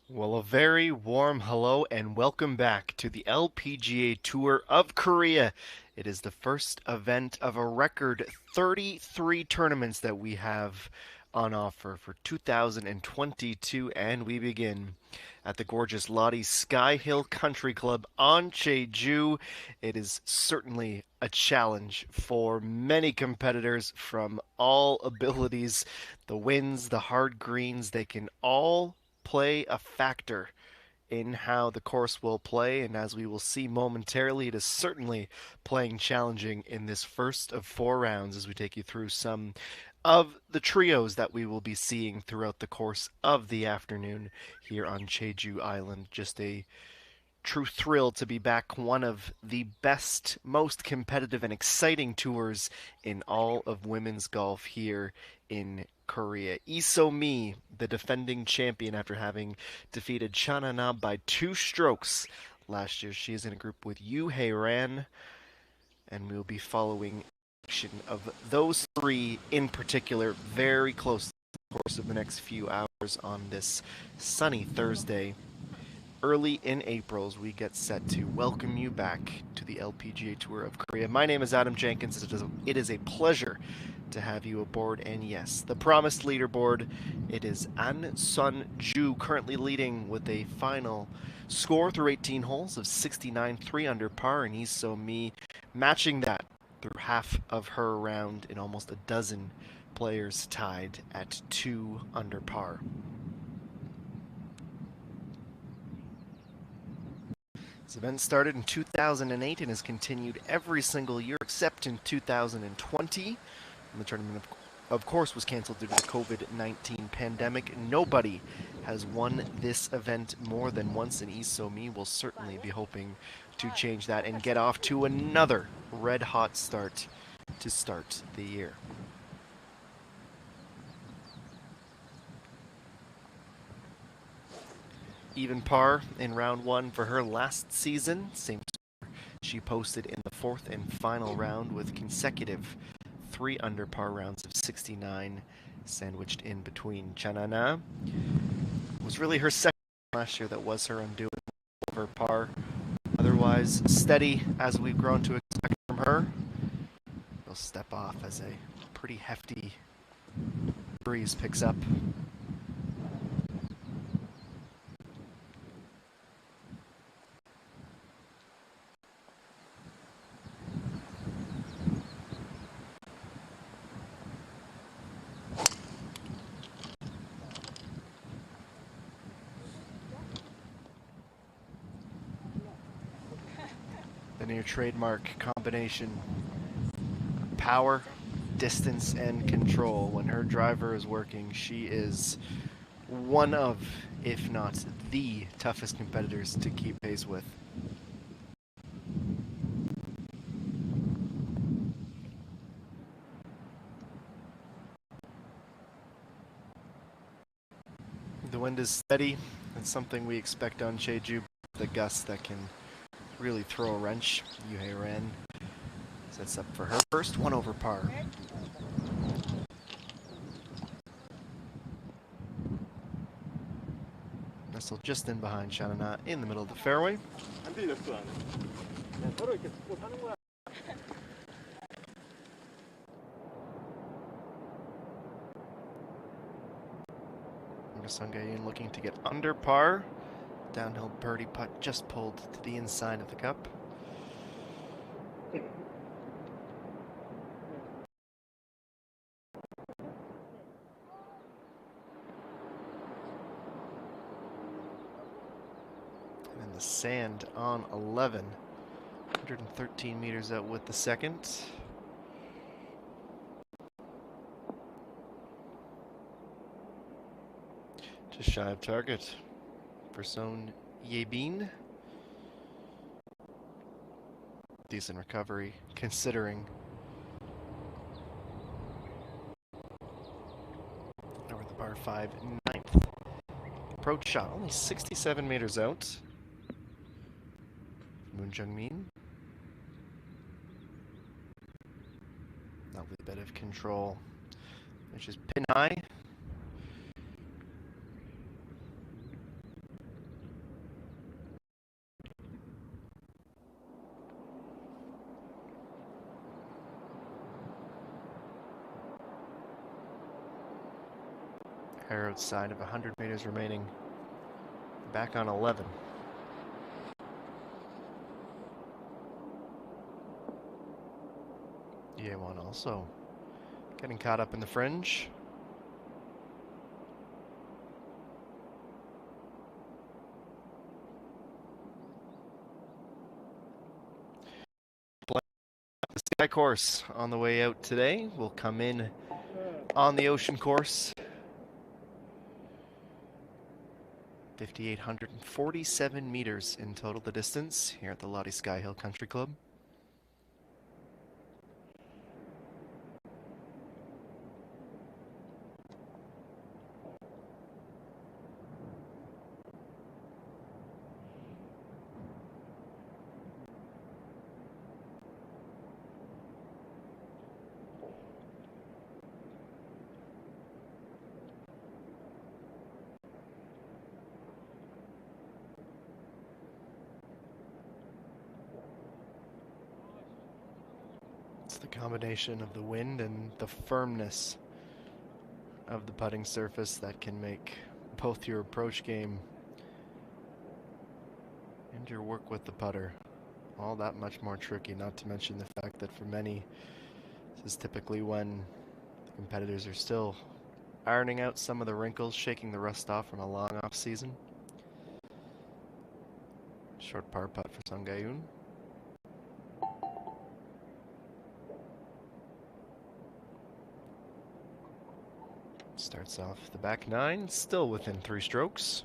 Well, a very warm hello and welcome back to the LPGA Tour of Korea. It is the first event of a record 33 tournaments that we have on offer for 2022, and we begin at the gorgeous Lotte Sky Hill Country Club on Jeju. It is certainly a challenge for many competitors from all abilities. The winds, the hard greens, they can all play a factor in how the course will play, and as we will see momentarily, it is certainly playing challenging in this first of four rounds as we take you through some of the trios that we will be seeing throughout the course of the afternoon here on Jeju Island. Just a true thrill to be back, one of the best, most competitive and exciting tours in all of women's golf here in Korea. Mi, the defending champion after having defeated Chanana by 2 strokes last year. She is in a group with Ran, and we'll be following action of those three in particular very close to the course of the next few hours on this sunny Thursday early in April as we get set to welcome you back to the LPGA Tour of Korea. My name is Adam Jenkins. It is a pleasure to have you aboard. And yes, the promised leaderboard, it is An Sun Ju currently leading with a final score through 18 holes of 69, 3 under par, and Mi matching that through half of her round in almost a dozen players tied at 2 under par. This event started in 2008 and has continued every single year except in 2020. And the tournament, of course, was canceled due to the COVID-19 pandemic. Nobody has won this event more than once, and Mi will certainly be hoping to change that and get off to another red-hot start to start the year. Even par in round one for her last season. Same score she posted in the fourth and final round with consecutive 3 under par rounds of 69 sandwiched in between. Chanana was really her second last year that was her undoing over par. Otherwise steady as we've grown to expect from her. She'll step off as a pretty hefty breeze picks up. The near trademark combination: power, distance, and control. When her driver is working, she is one of, if not the toughest competitors to keep pace with. The wind is steady. It's something we expect on Jeju. The gusts that can really throw a wrench. Ran sets up for her first one over par. Nestled just in behind Shanana in the middle of the fairway. Sunghae looking to get under par. Downhill birdie putt just pulled to the inside of the cup. And then the sand on 11. 113 meters out with the second. Just shy of target for Son Yebin. Decent recovery considering. Over the par 5, 9th. Approach shot only 67 meters out. Moon Jung-min. Lovely bit of control, which is pin high. Pair outside of 100 meters remaining. Back on 11. EA1 also getting caught up in the fringe. The sky course on the way out today will come in on the ocean course. 5,847 meters in total the distance here at the LOTTE Sky Hill Country Club. It's the combination of the wind and the firmness of the putting surface that can make both your approach game and your work with the putter all that much more tricky, not to mention the fact that for many, this is typically when the competitors are still ironing out some of the wrinkles, shaking the rust off from a long off season. Short par putt for Sangayun. Starts off the back nine, still within 3 strokes.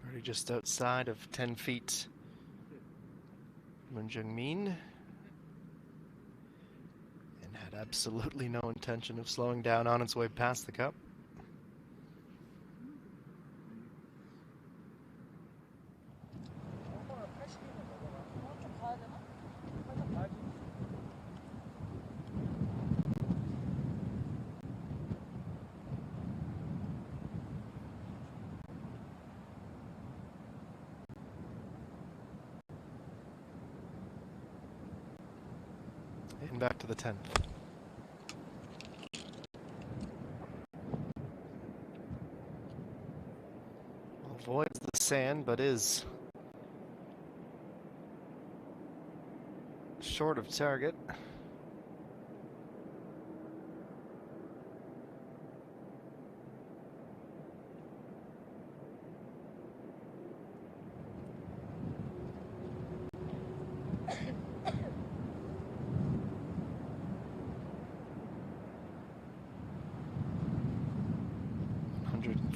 Already just outside of 10 feet. Moon Jung-min. Had absolutely no intention of slowing down on its way past the cup. And back to the 10th. Avoids the sand, but is short of target.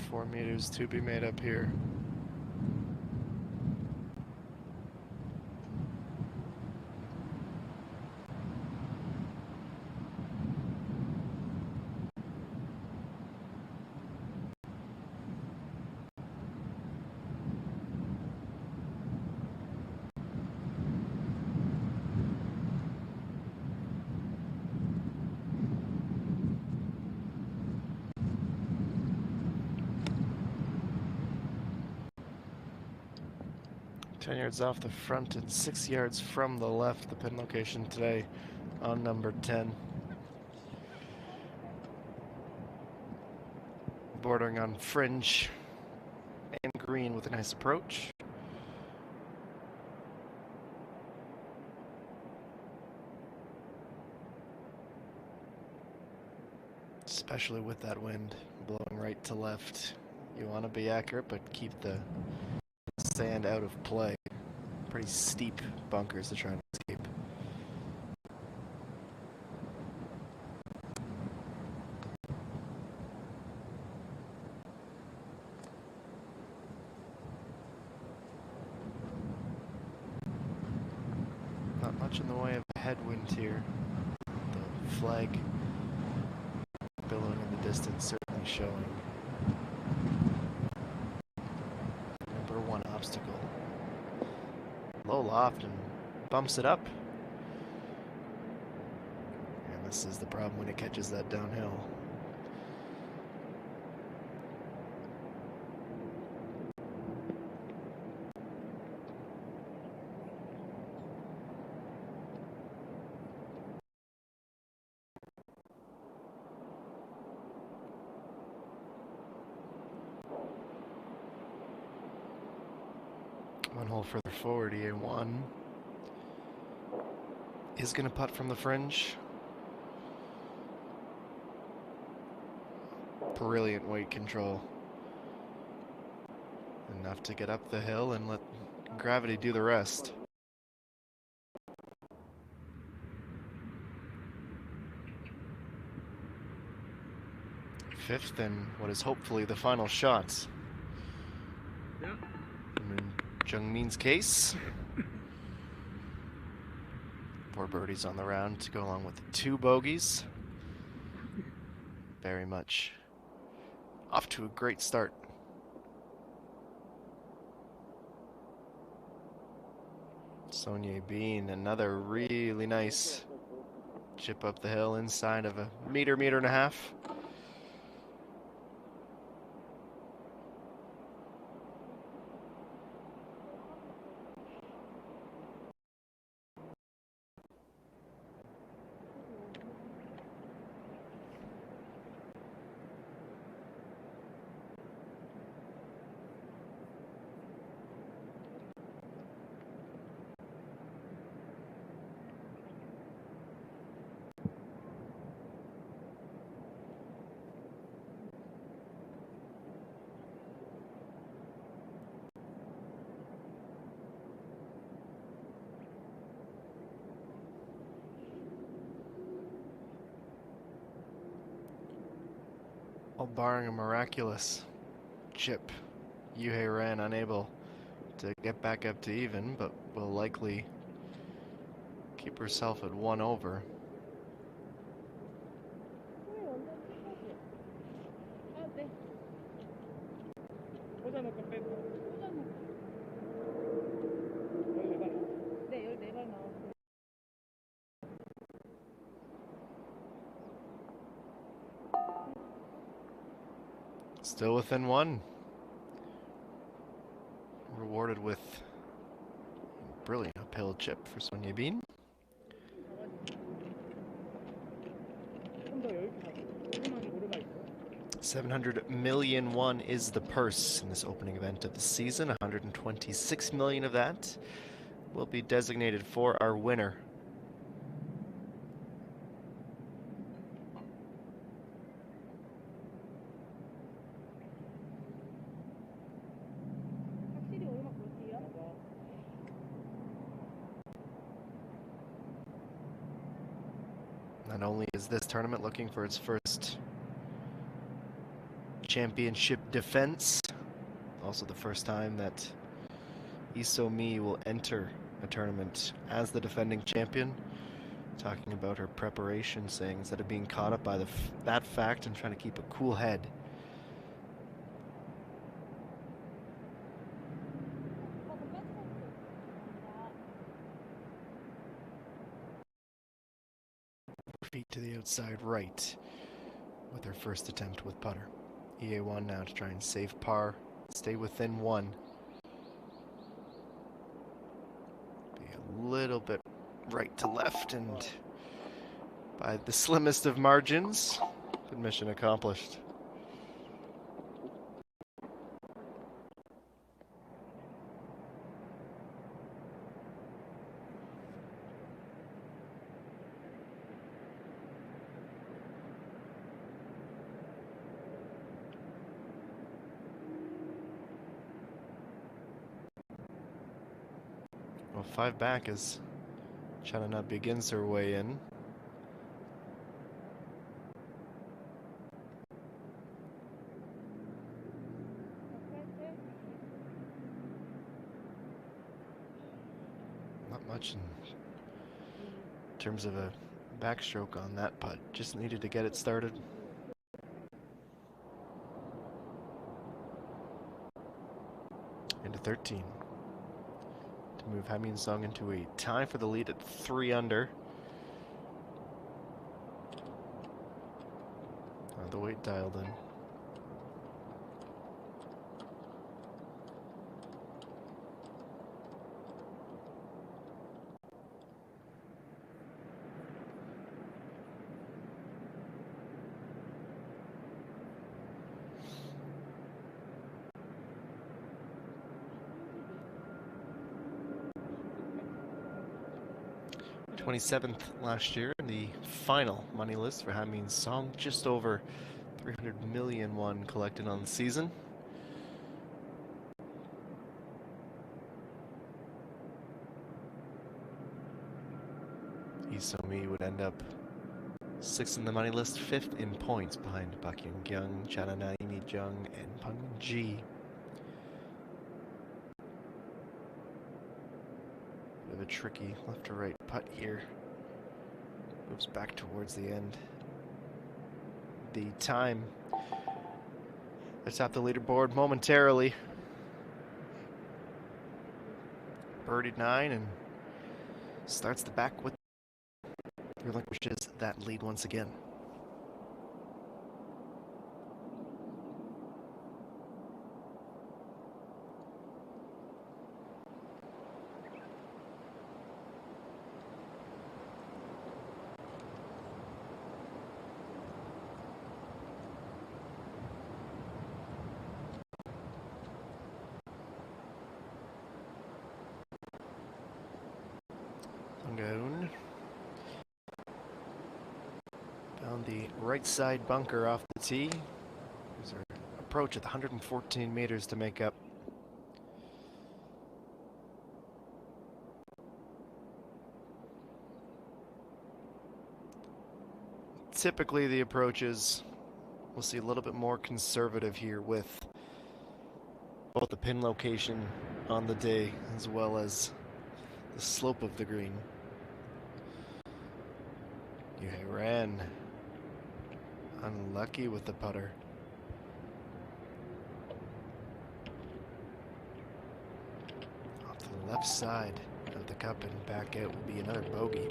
Four meters to be made up here. Ten yards off the front and 6 yards from the left, the pin location today on number 10. Bordering on fringe and green with a nice approach. Especially with that wind blowing right to left. You want to be accurate, but keep the sand out of play. Pretty steep bunkers to try and escape. Not much in the way of a headwind here. The flag billowing in the distance certainly showing. Number 1 obstacle. Low loft and bumps it up. And this is the problem when it catches that downhill. hole further forward, EA1 is going to putt from the fringe. Brilliant weight control. Enough to get up the hill and let gravity do the rest. Fifth and what is hopefully the final shots. Yeah. In Jungmin's case, 4 birdies on the round to go along with the 2 bogeys. Very much off to a great start. Sonia Bean, another really nice chip up the hill inside of a meter and a half. All barring a miraculous chip, Yuhei Ran unable to get back up to even, but will likely keep herself at 1 over. Still within 1. Rewarded with a brilliant uphill chip for Sonia Bean. $700 million won is the purse in this opening event of the season. 126 million of that will be designated for our winner. Not only is this tournament looking for its first championship defense, also the first time that Isomi will enter a tournament as the defending champion. Talking about her preparation, saying instead of being caught up by that fact and trying to keep a cool head. Feet to the outside right with her first attempt with putter. EA1 now to try and save par, stay within 1. Be a little bit right to left, and by the slimmest of margins, but mission accomplished. Well, 5 back as Chanana begins her way in. Not much in terms of a backstroke on that putt. Just needed to get it started. Into 13. To move Hamin Song into a tie for the lead at 3 under. The weight dialed in. 27th last year in the final money list for Hamin's Song, just over 300 million won collected on the season. Isomi would end up 6th in the money list, 5th in points behind Pak Young-kyung, Chananai Mi-jung, and Pang Ji. Bit of a tricky left to right putt here. Moves back towards the end. The time atop the leaderboard momentarily. Birdied 9 and starts the back with relinquishes that lead once again. Sungoon found the right side bunker off the tee. There's our approach at the 114 meters to make up. Typically the approaches we'll see a little bit more conservative here with both the pin location on the day as well as the slope of the green. Yuhei Ran unlucky with the putter. Off to the left side of the cup and back out will be another bogey.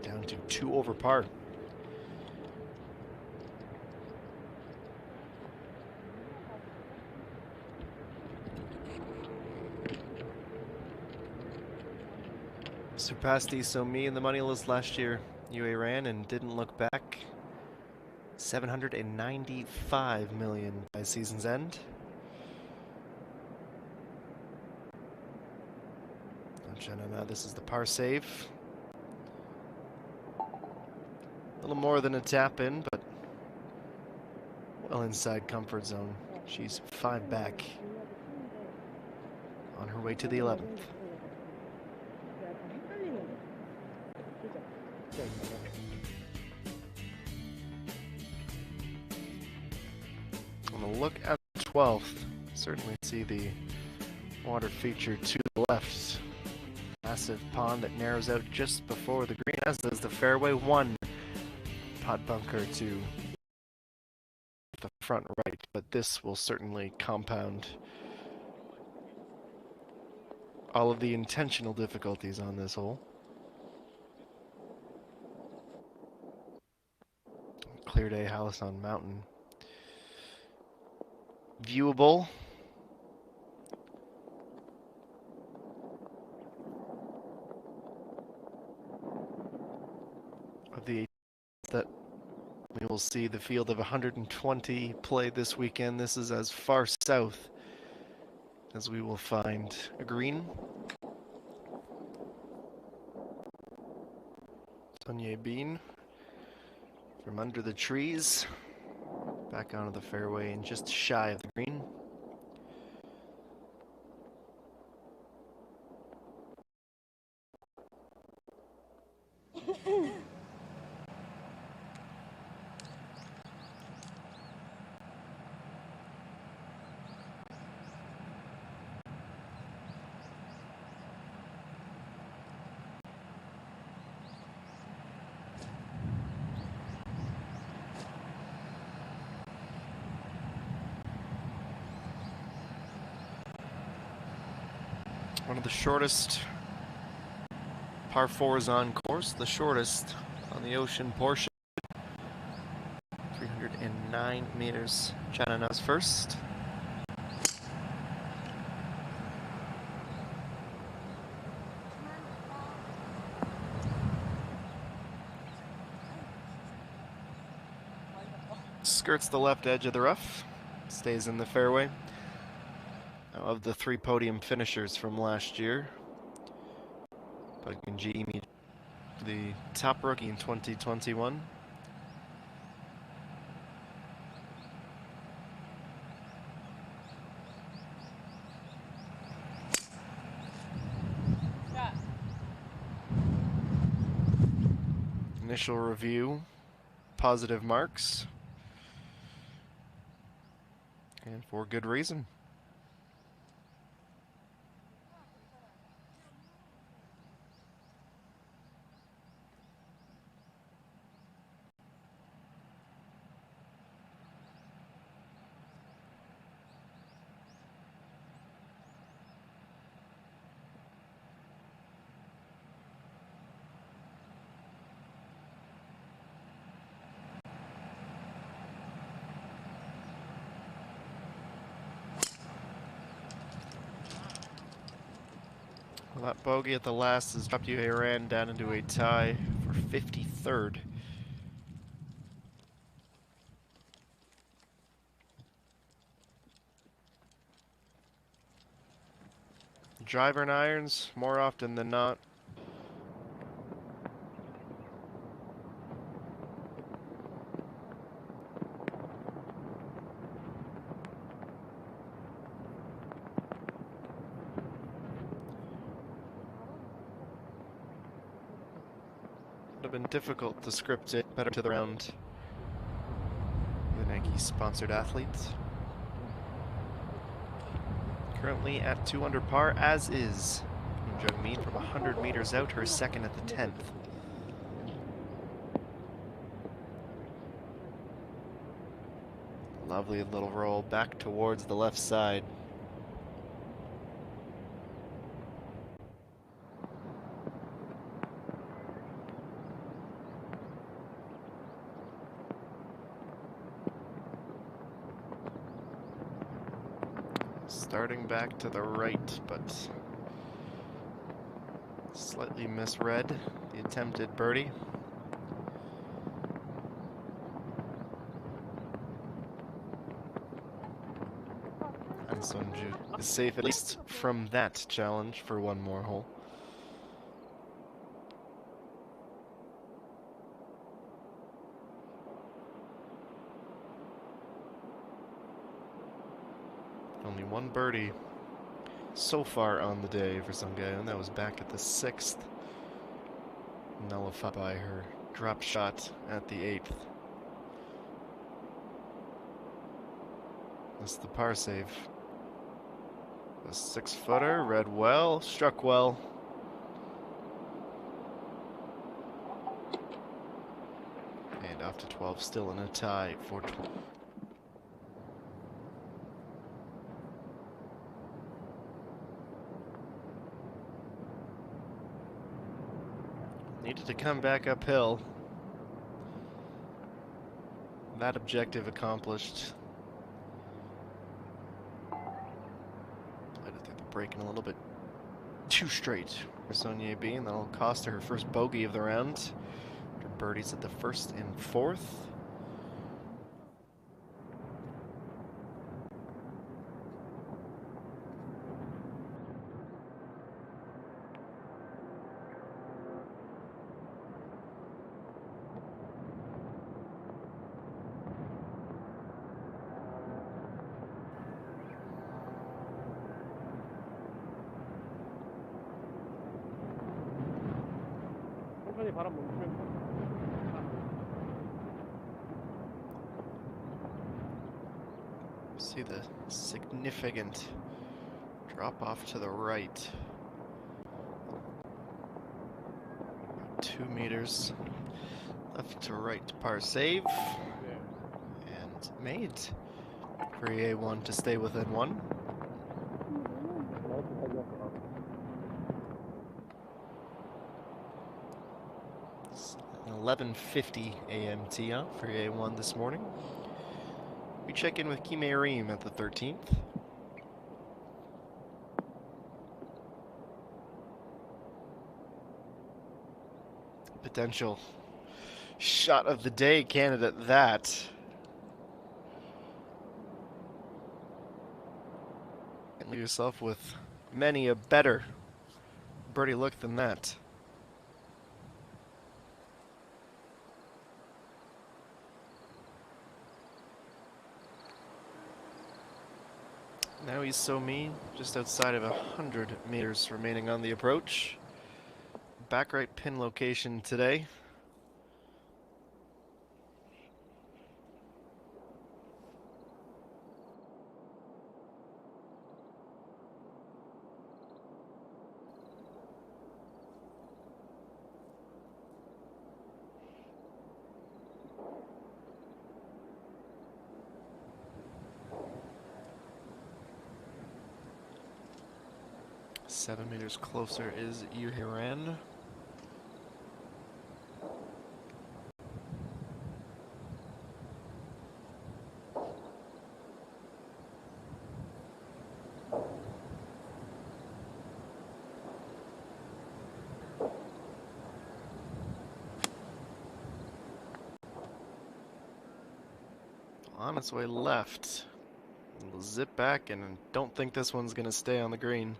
Down to 2 over par. Surpassed Isomi in the money list last year. Yuhei Ran and didn't look back. 795 million by season's end. Now this is the par save. A little more than a tap in, but well inside comfort zone. She's 5 back on her way to the 11th. On the look at the 12th, certainly see the water feature to the left. Massive pond that narrows out just before the green, as does the fairway. 1 pod bunker to the front right, but this will certainly compound all of the intentional difficulties on this hole. Clear day house on mountain. Viewable. Of the 8 that we will see the field of 120 play this weekend. This is as far south as we will find a green. Sunye Bean from under the trees, back onto the fairway and just shy of the green. One of the shortest par 4s on course, the shortest on the ocean portion. 309 meters. Chanana's first. Skirts the left edge of the rough, stays in the fairway. Of the 3 podium finishers from last year, the top rookie in 2021. Initial review, positive marks, and for good reason. Well, that bogey at the last has dropped you Iran down into a tie for 53rd. Driver and irons, more often than not. Would have been difficult to script it better to the round. The Nike-sponsored athletes. Currently at 2 under par, as is Jungmin from 100 meters out, her second at the 10th. Lovely little roll back towards the left side. Starting back to the right, but slightly misread the attempted birdie. And Sunju is safe at least from that challenge for one more hole. Only one birdie so far on the day for Sungjae, and that was back at the 6th. Nullified by her drop shot at the 8th. That's the par save. The 6-footer read well, struck well. And off to 12, still in a tie for 12. Needed to come back uphill. That objective accomplished. I think they're breaking a little bit too straight for Sonia B, and that'll cost her her first bogey of the round. Her birdies at the 1st and 4th. 천천히 바람 멈추면 See the significant drop off to the right. 2 meters left to right par save. And made for EA1 to stay within 1. 11:50 a.m. tee off for A1 this morning. We check in with Kime Reem at the 13th. Potential shot of the day candidate, that. And leave yourself with many a better birdie look than that. Now he's so mean, just outside of 100 meters remaining on the approach. Back right pin location today. Seven meters closer is Yuhiren. On its way left. It'll zip back, and don't think this one's going to stay on the green.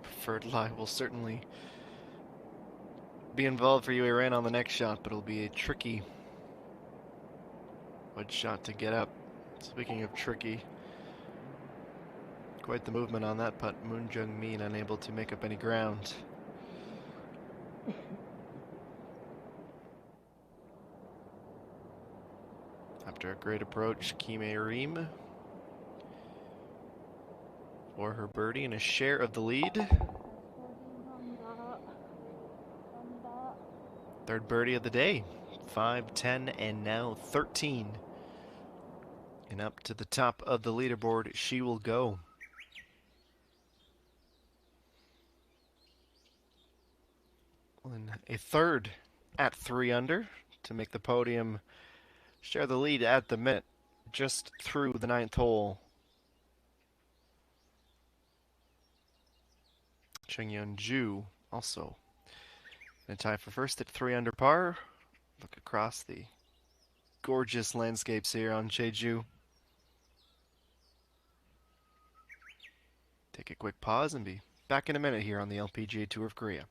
Preferred lie will certainly be involved for Yuhiren on the next shot, but it'll be a tricky wedge shot to get up. Speaking of tricky, quite the movement on that putt. Moon Jung-min unable to make up any ground. After a great approach, Kime Reem for her birdie and a share of the lead. Third birdie of the day. 5, 10, and now 13. And up to the top of the leaderboard she will go. And a third at 3 under to make the podium share the lead at the minute, just through the 9th hole. Cheng Yun-ju also in a tie for first at 3 under par. Look across the gorgeous landscapes here on Jeju. Take a quick pause and be back in a minute here on the LPGA Tour of Korea.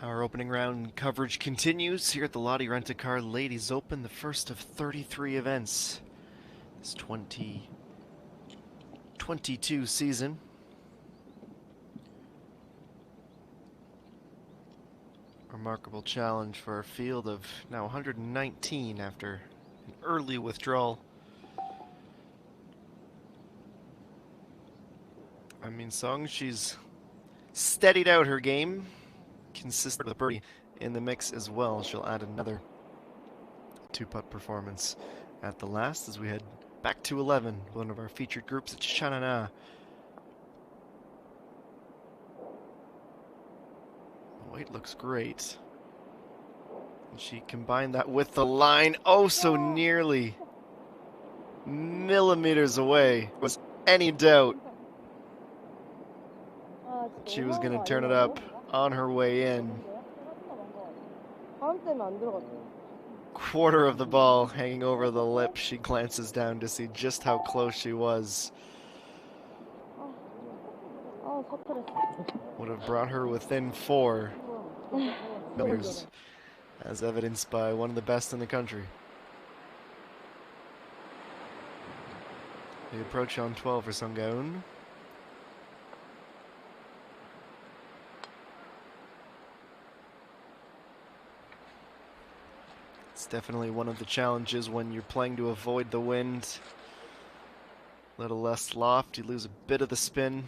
Our opening round coverage continues here at the Lotte Rent-A-Car Ladies Open, the first of 33 events this 2022 season. Remarkable challenge for our field of now 119 after an early withdrawal. I mean, Song, she's steadied out her game, consistent with birdie in the mix as well. She'll add another two-putt performance at the last as we head back to 11, one of our featured groups at Shanana. The weight looks great. And she combined that with the line oh so nearly. Millimeters away. Was any doubt she was going to turn it up on her way in. Quarter of the ball hanging over the lip. She glances down to see just how close she was. Would have brought her within 4 millimeters, as evidenced by one of the best in the country. The approach on 12 for Sunggaeun. It's definitely one of the challenges when you're playing to avoid the wind. A little less loft, you lose a bit of the spin.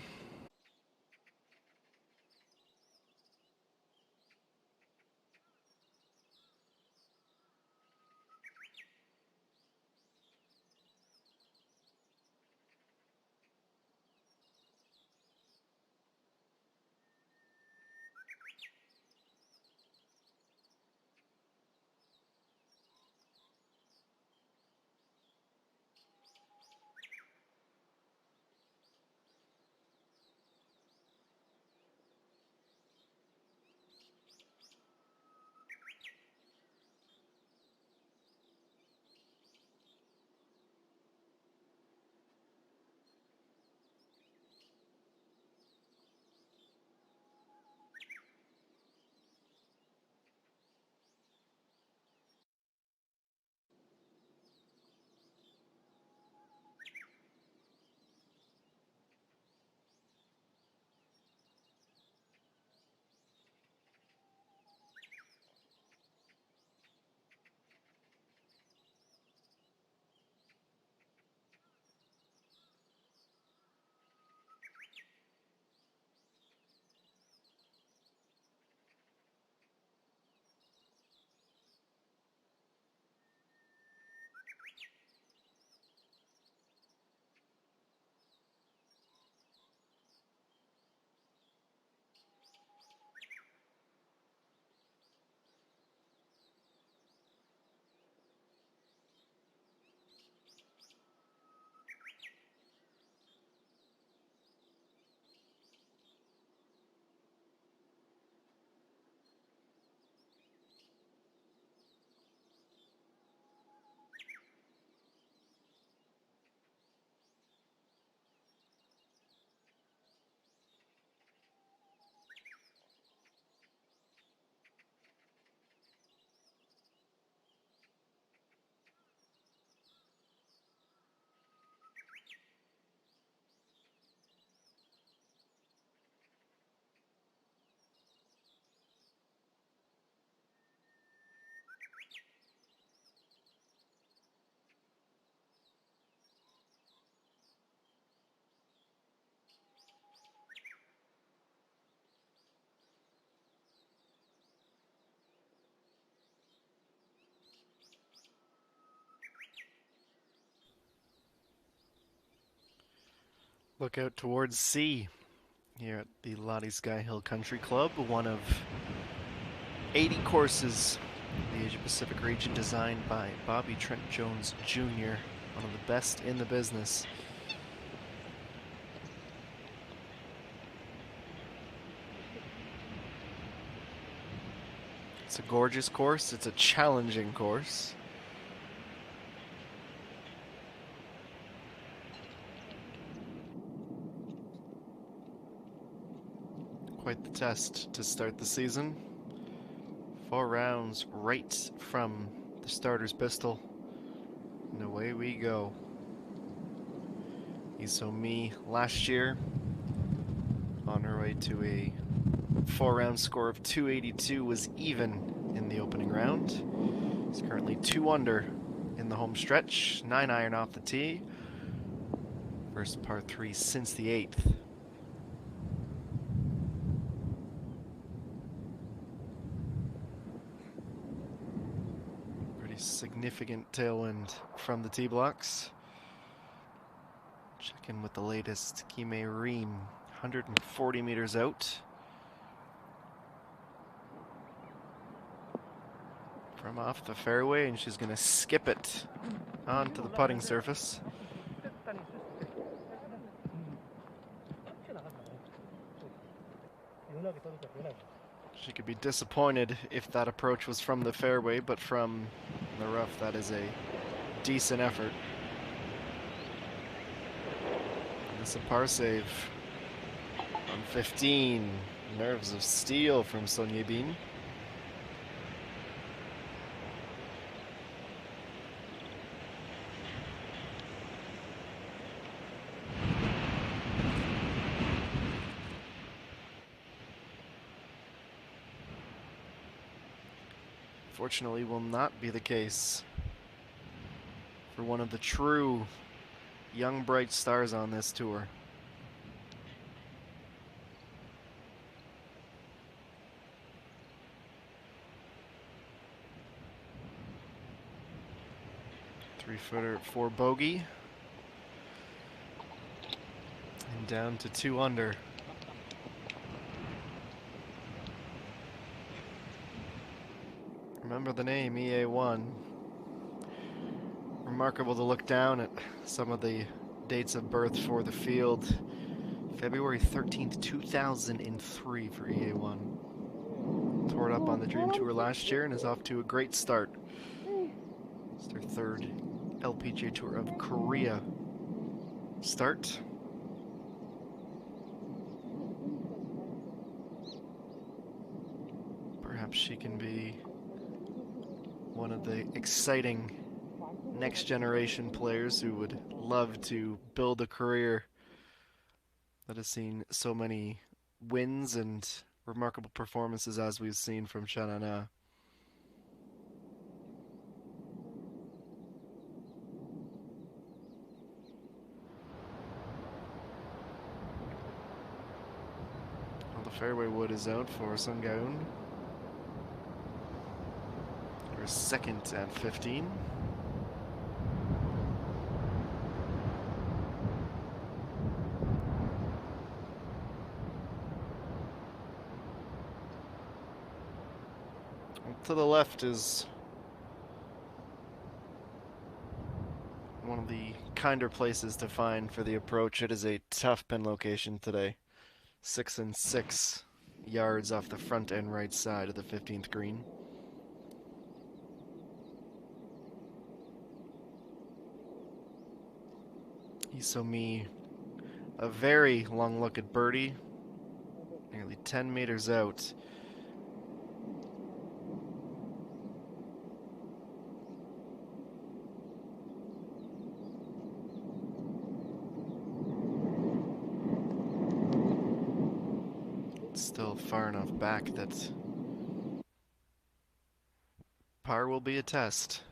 Look out towards C here at the Lotte Sky Hill Country Club, one of 80 courses in the Asia Pacific region designed by Bobby Trent Jones Jr., one of the best in the business. It's a gorgeous course, it's a challenging course. Quite the test to start the season. 4 rounds right from the starter's pistol. And away we go. Isomi last year on her way to a 4-round score of 282 was even in the opening round. She's currently 2 under in the home stretch, 9 iron off the tee. First par 3 since the 8th. Pretty significant tailwind from the tee blocks. Check in with the latest. Kime Reem, 140 meters out. From off the fairway, and she's going to skip it onto the putting surface. She could be disappointed if that approach was from the fairway, but from the rough, that is a decent effort. And this is a par save on 15. Nerves of steel from Sonye Bin. Fortunately, will not be the case for one of the true young bright stars on this tour. Three-footer for bogey. And down to 2 under. Remember the name, EA1. Remarkable to look down at some of the dates of birth for the field. February 13th, 2003 for EA1. Tore it up on the Dream Tour last year and is off to a great start. It's their 3rd LPGA Tour of Korea start. Perhaps she can be one of the exciting next generation players who would love to build a career that has seen so many wins and remarkable performances as we've seen from Chanana. Well, the fairway wood is out for Sungaun. Her 2nd at 15. To the left is one of the kinder places to find for the approach. It is a tough pin location today. 6 and 6 yards off the front and right side of the 15th green. Isomi, a very long look at birdie, nearly 10 meters out. Still far enough back that par will be a test.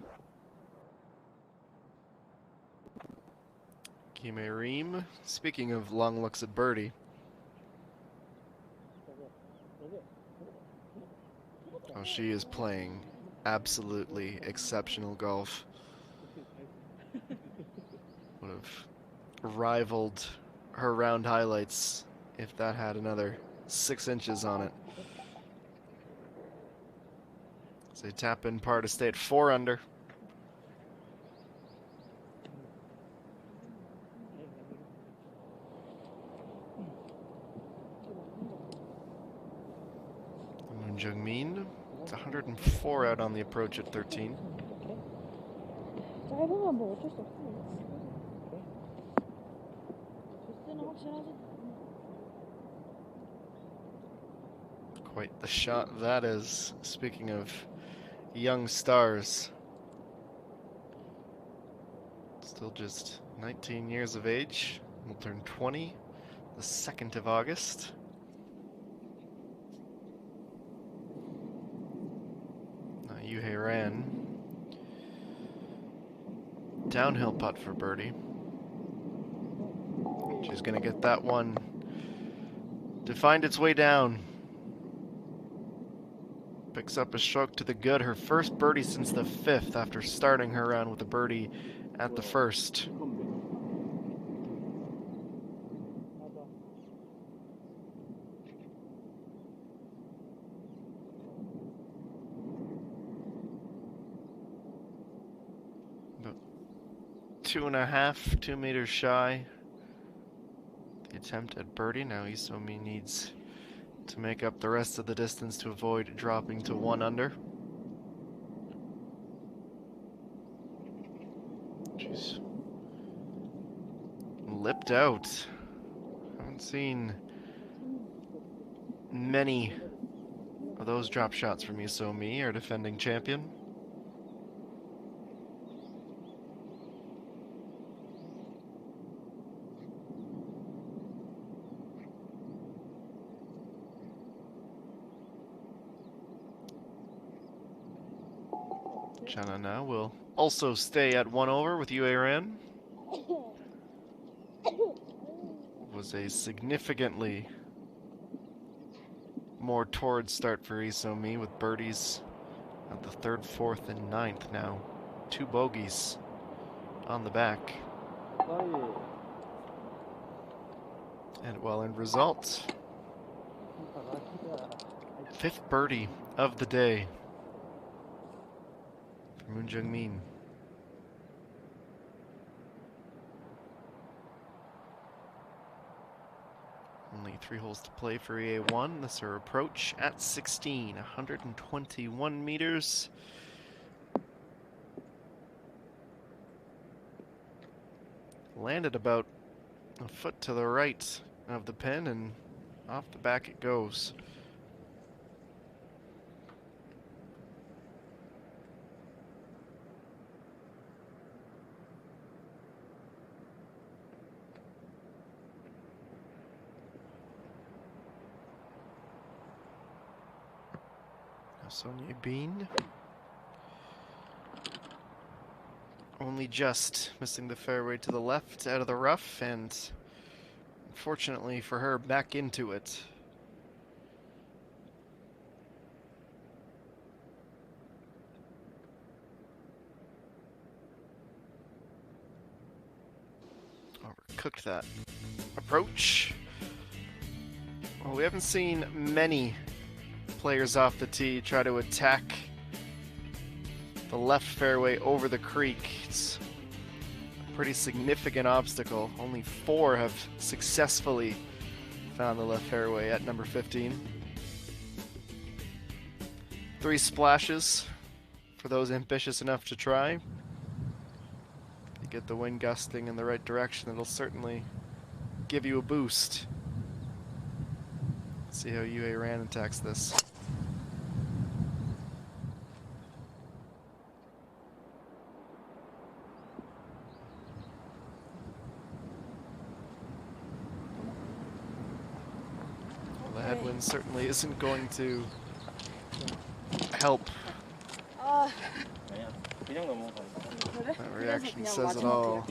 Kime Reem, speaking of long looks at birdie. Oh, she is playing absolutely exceptional golf. Would have rivaled her round highlights if that had another 6 inches on it. So tap in par to stay at 4 under. Moon Jung-min, it's 104 out on the approach at 13. 짧으면 뭐 어쩔 수 없어. 코스는 확실하지. Quite the shot that is, speaking of young stars. Still just 19 years of age. Will turn 20 the 2nd of August. Now Yuhei Ran. Downhill putt for birdie. She's going to get that one to find its way down. Picks up a stroke to the good. Her first birdie since the 5th after starting her round with a birdie at the 1st. About 2 meters shy. The attempt at birdie. Now Isomi needs to make up the rest of the distance to avoid dropping to 1 under. She's lipped out. Haven't seen many of those drop shots from Isomi, our defending champion. Chana now will also stay at 1 over with Yue Ran. Was a significantly more torrid start for Isomi with birdies at the 3rd, 4th, and 9th now. 2 bogeys on the back. And well, in result, 5th birdie of the day for Moon Jung-min. Only 3 holes to play for EA1. This is her approach at 16, 121 meters. Landed about a foot to the right of the pin, and off the back it goes. Sonia Bean only just missing the fairway to the left out of the rough, and unfortunately for her, back into it. Overcooked that approach. Well, we haven't seen many players off the tee try to attack the left fairway over the creek. It's a pretty significant obstacle. Only 4 have successfully found the left fairway at number 15. 3 splashes for those ambitious enough to try. You get the wind gusting in the right direction, it'll certainly give you a boost. Let's see how Yue Ran attacks this. The headwind certainly isn't going to help. That reaction says it all.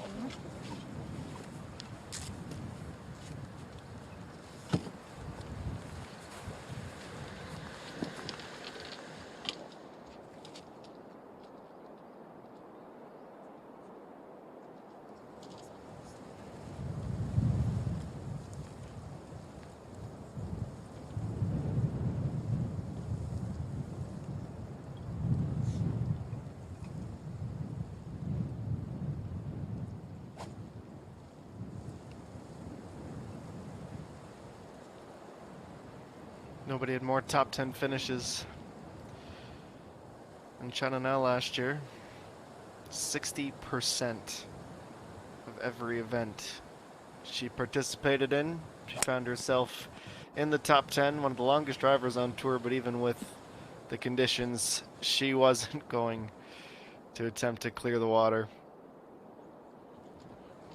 Nobody had more top 10 finishes than Chana now last year. 60% of every event she participated in, she found herself in the top 10, one of the longest drivers on tour, but even with the conditions, she wasn't going to attempt to clear the water.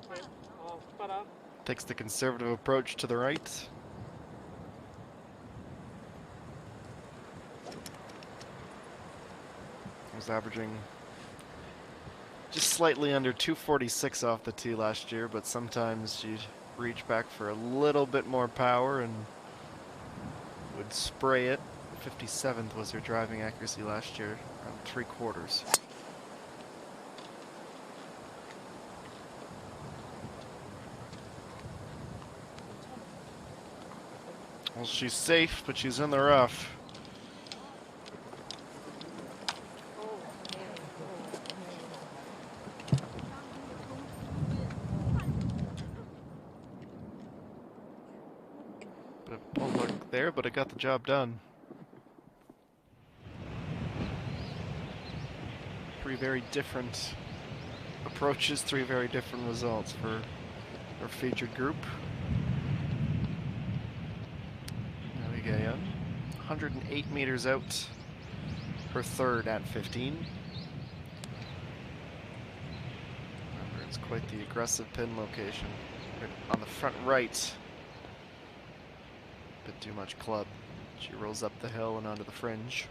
오케이. 숟가락. Takes the conservative approach to the right. Was averaging just slightly under 246 off the tee last year, but sometimes she'd reach back for a little bit more power and would spray it. 57th was her driving accuracy last year, around 3/4. Well, she's safe, but she's in the rough. Bit of pull hook there, but it got the job done. Three very different approaches, three very different results for our featured group. There we go, 108 meters out, her third at 15. Remember, it's quite the aggressive pin location. Right on the front right, bit too much club. She rolls up the hill and onto the fringe.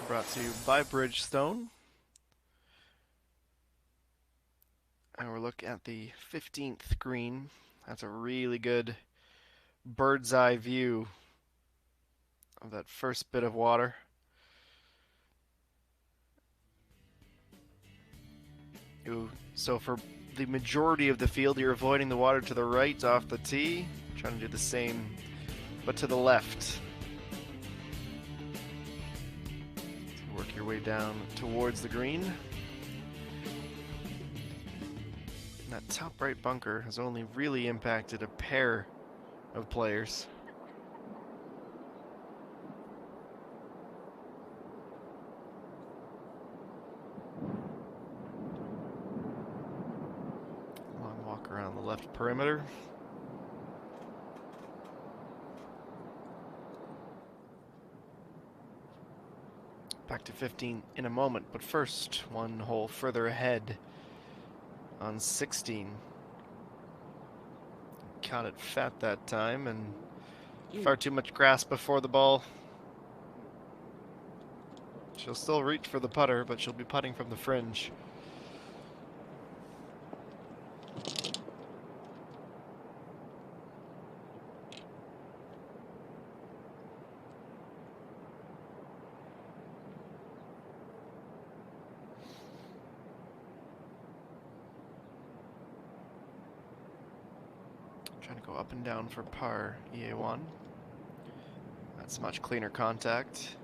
Brought to you by Bridgestone. And we're looking at the 15th green. That's a really good bird's eye view of that first bit of water. So for the majority of the field, you're avoiding the water to the right off the tee. Trying to do the same, but to the left. So work your way down towards the green. That top right bunker has only really impacted a pair of players. Long walk around the left perimeter. Back to 15 in a moment, but first, one hole further ahead on 16. Caught it fat that time, and far too much grass before the ball. She'll still reach for the putter, but she'll be putting from the fringe. Trying to go up and down for par, EA1. That's much cleaner contact.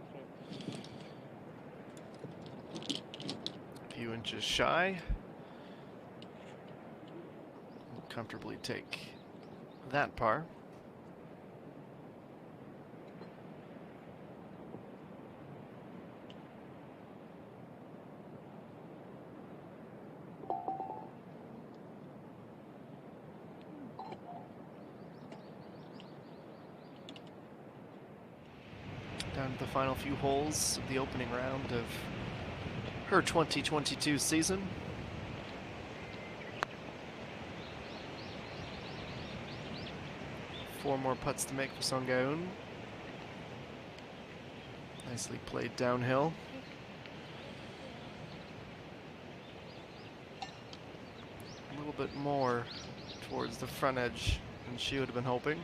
A few inches shy. We'll comfortably take that par. Down to the final few holes of the opening round of her 2022 season. Four more putts to make for Songaun. Nicely played downhill. A little bit more towards the front edge than she would have been hoping.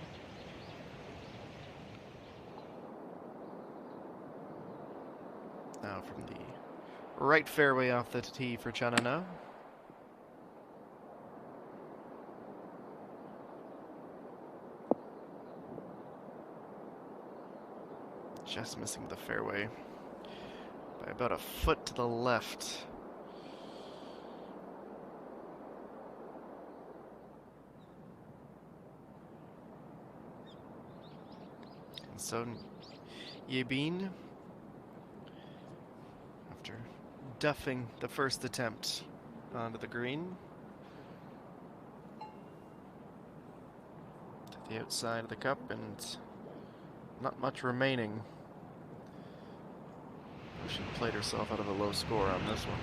Now from the right fairway off the tee for Chanana. Just missing the fairway by about a foot to the left. And so Yebin, after duffing the first attempt onto the green. To the outside of the cup, and not much remaining. She played herself out of a low score on this one.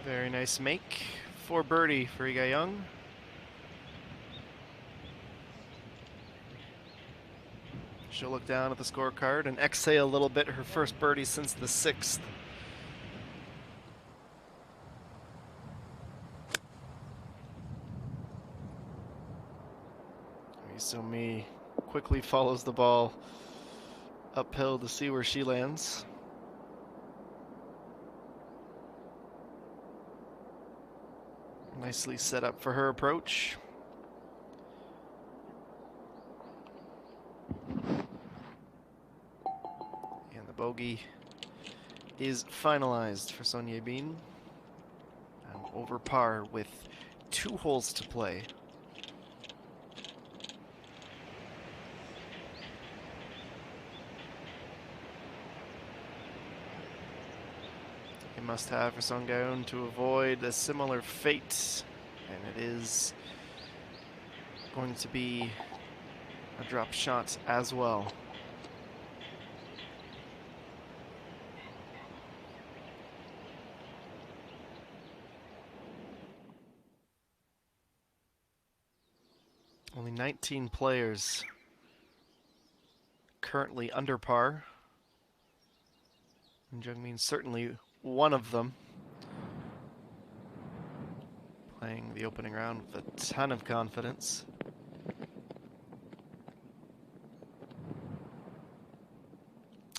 Very nice make for birdie for Iga Young. She'll look down at the scorecard and exhale a little bit, her first birdie since the 6th. Mi quickly follows the ball uphill to see where she lands. Nicely set up for her approach. And the bogey is finalized for Son Yebin. Over par with 2 holes to play. A must-have for Son Gaeun to avoid a similar fate, and it is going to be a drop shot as well. Only 19 players currently under par. And Jungmin's certainly one of them. Playing the opening round with a ton of confidence.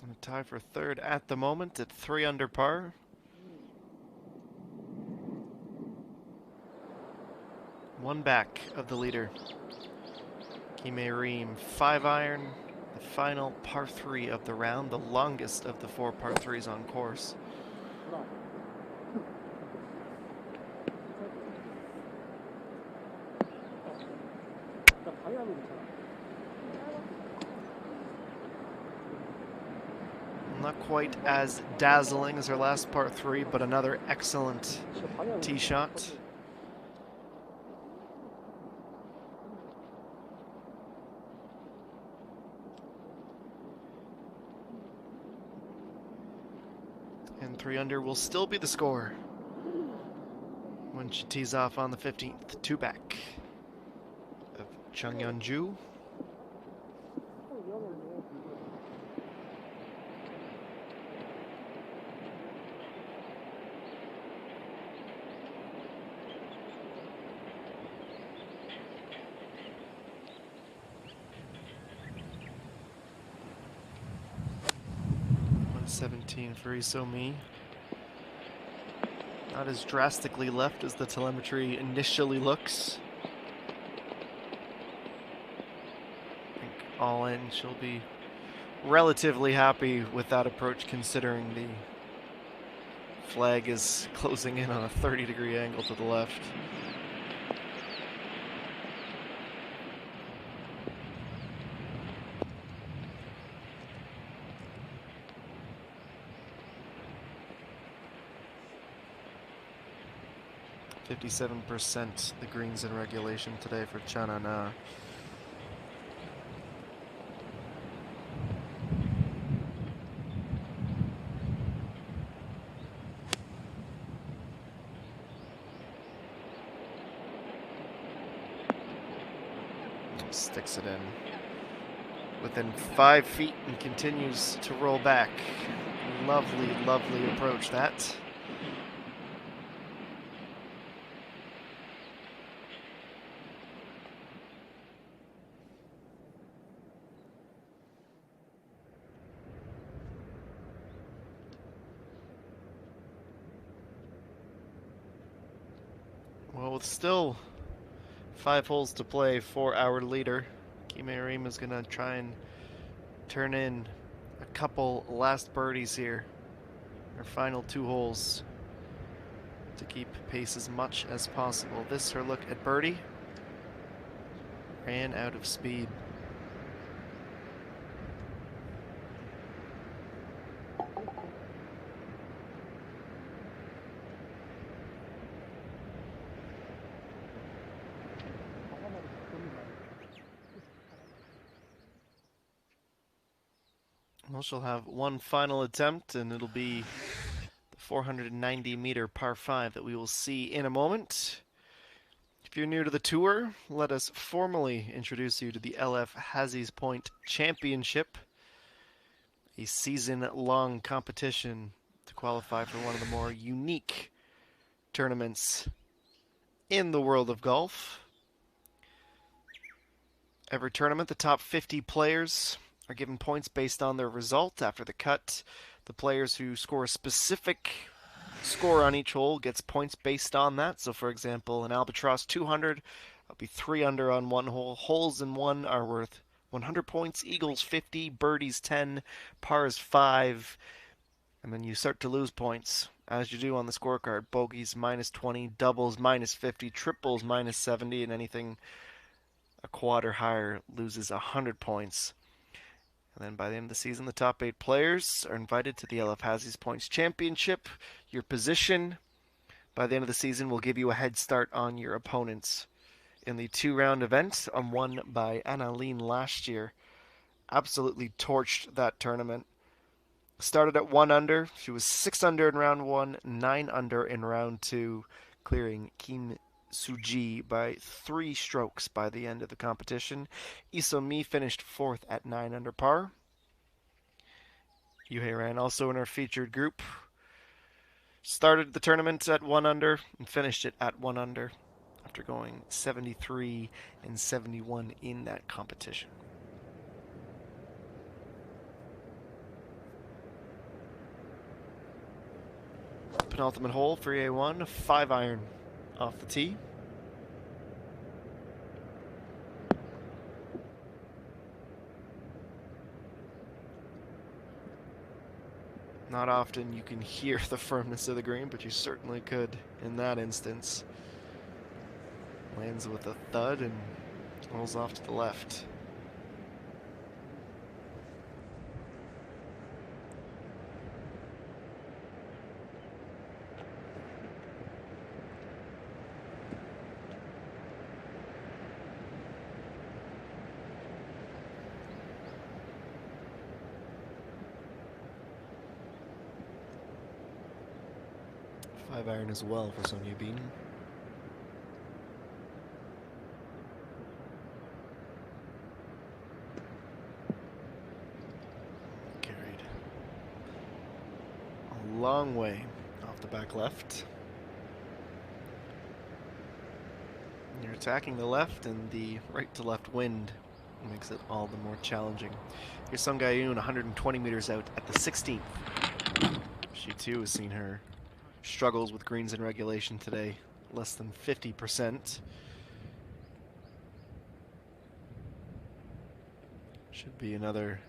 And a tie for third at the moment at 3 under par. One back of the leader. Kim Reem, 5-iron, the final par 3 of the round, the longest of the 4 par 3s on course. Not quite as dazzling as her last par 3, but another excellent tee shot. And 3 under will still be the score when she tees off on the 15th. 2 back of Chung Yeonju. $117 for Isomi. Not as drastically left as the telemetry initially looks. I think all in, she'll be relatively happy with that approach, considering the flag is closing in on a 30-degree angle to the left. %, the greens in regulation today for Chanana. Sticks it in within 5 feet and continues to roll back. Lovely, lovely approach that. Well, with still 5 holes to play for our leader, Kim Reem is going to try and turn in a couple last birdies here. Her final 2 holes. to keep pace as much as possible. This her look at birdie. Ran out of speed. Well, she'll have one final attempt, and it'll be the 490-meter par 5 that we will see in a moment. If you're new to the tour, let us formally introduce you to the LF Hazies Point Championship, a season-long competition to qualify for one of the more unique tournaments in the world of golf. Every tournament, the top 50 players are given points based on their result after the cut. The players who score a specific score on each hole gets points based on that. So, for example, an Albatross 200, that'll be 3 under on one hole. Holes in one are worth 100 points, eagles 50, birdies 10, pars 5, and then you start to lose points, as you do on the scorecard. Bogeys minus 20, doubles minus 50, triples minus 70, and anything a quad or higher loses 100 points. And then by the end of the season, the top 8 players are invited to the LF Hazies Points Championship. Your position by the end of the season will give you a head start on your opponents. In the 2-round event, won by Annalene last year, absolutely torched that tournament. Started at 1 under. She was 6 under in round 1, 9 under in round 2, clearing Kim Suji by 3 strokes by the end of the competition. Isomi finished 4th at 9 under par. Yuhei Ran also in our featured group. Started the tournament at 1 under and finished it at 1 under after going 73 and 71 in that competition. Penultimate hole for A1, 5-iron off the tee. Not often you can hear the firmness of the green, but you certainly could in that instance. Lands with a thud and rolls off to the left. Iron as well for Sonia Bean. Carried a long way off the back left. You're attacking the left, and the right to left wind makes it all the more challenging. Here's Sung Gayoon 120 meters out at the 16th. She too has seen her struggles with greens in regulation today, less than 50%. Should be another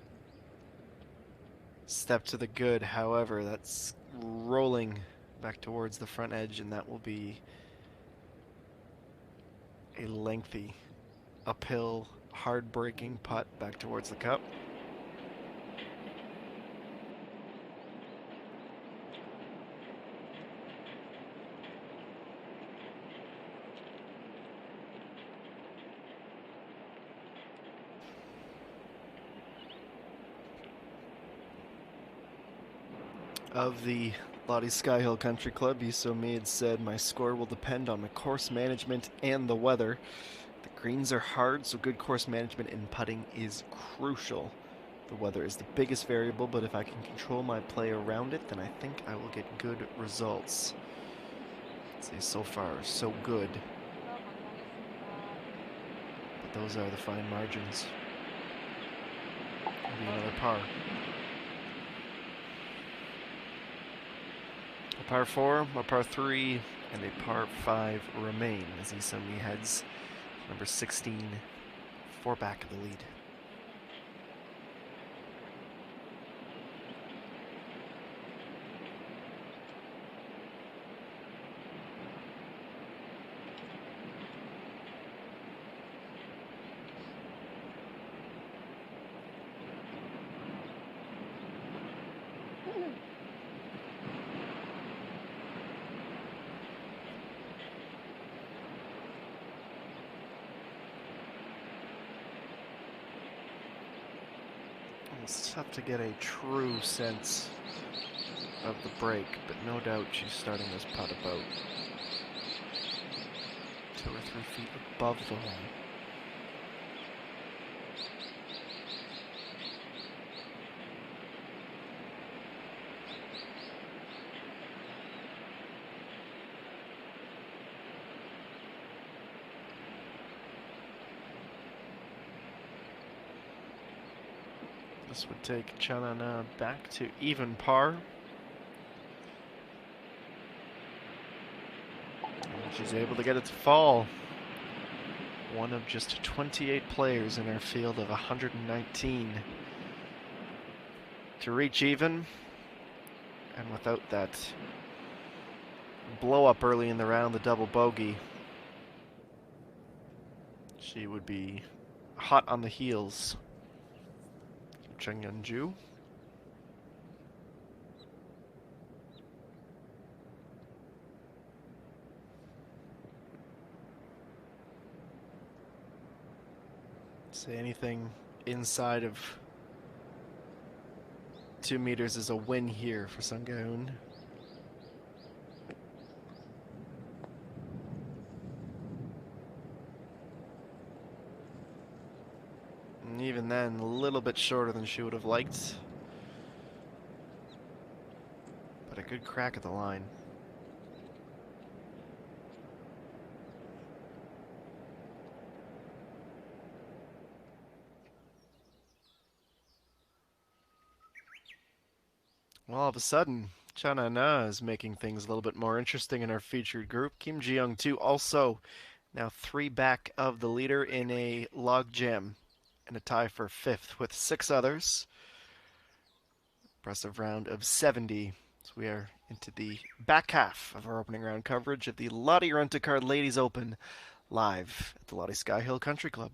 step to the good. However, that's rolling back towards the front edge, and that will be a lengthy uphill, hard-breaking putt back towards the cup. Of the Lottie Sky Hill Country Club, Isomi had said, "My score will depend on my course management and the weather. The greens are hard, so good course management and putting is crucial. The weather is the biggest variable, but if I can control my play around it, then I think I will get good results." I'd say so far, so good. But those are the fine margins. It'll be another par. A par 4, a par 3, and a par 5 remain as Isomi heads number 16, 4 back of the lead. It's tough to get a true sense of the break, but no doubt she's starting this putt about 2 or 3 feet above the hole. This would take Chanana back to even par. And she's able to get it to fall. One of just 28 players in our field of 119 to reach even. And without that blow up early in the round, the double bogey, she would be hot on the heels. Cheng Yunju. Say anything inside of 2 meters is a win here for Sunghoon. And even then, a little bit shorter than she would have liked. But a good crack at the line. Well, all of a sudden, Chana Na is making things a little bit more interesting in our featured group. Kim Ji-young, too, also now 3 back of the leader in a log jam and a tie for 5th with 6 others. Impressive round of 70. So we are into the back half of our opening round coverage of the Lotte Rent-A-Car Ladies Open live at the Lotte Sky Hill Country Club.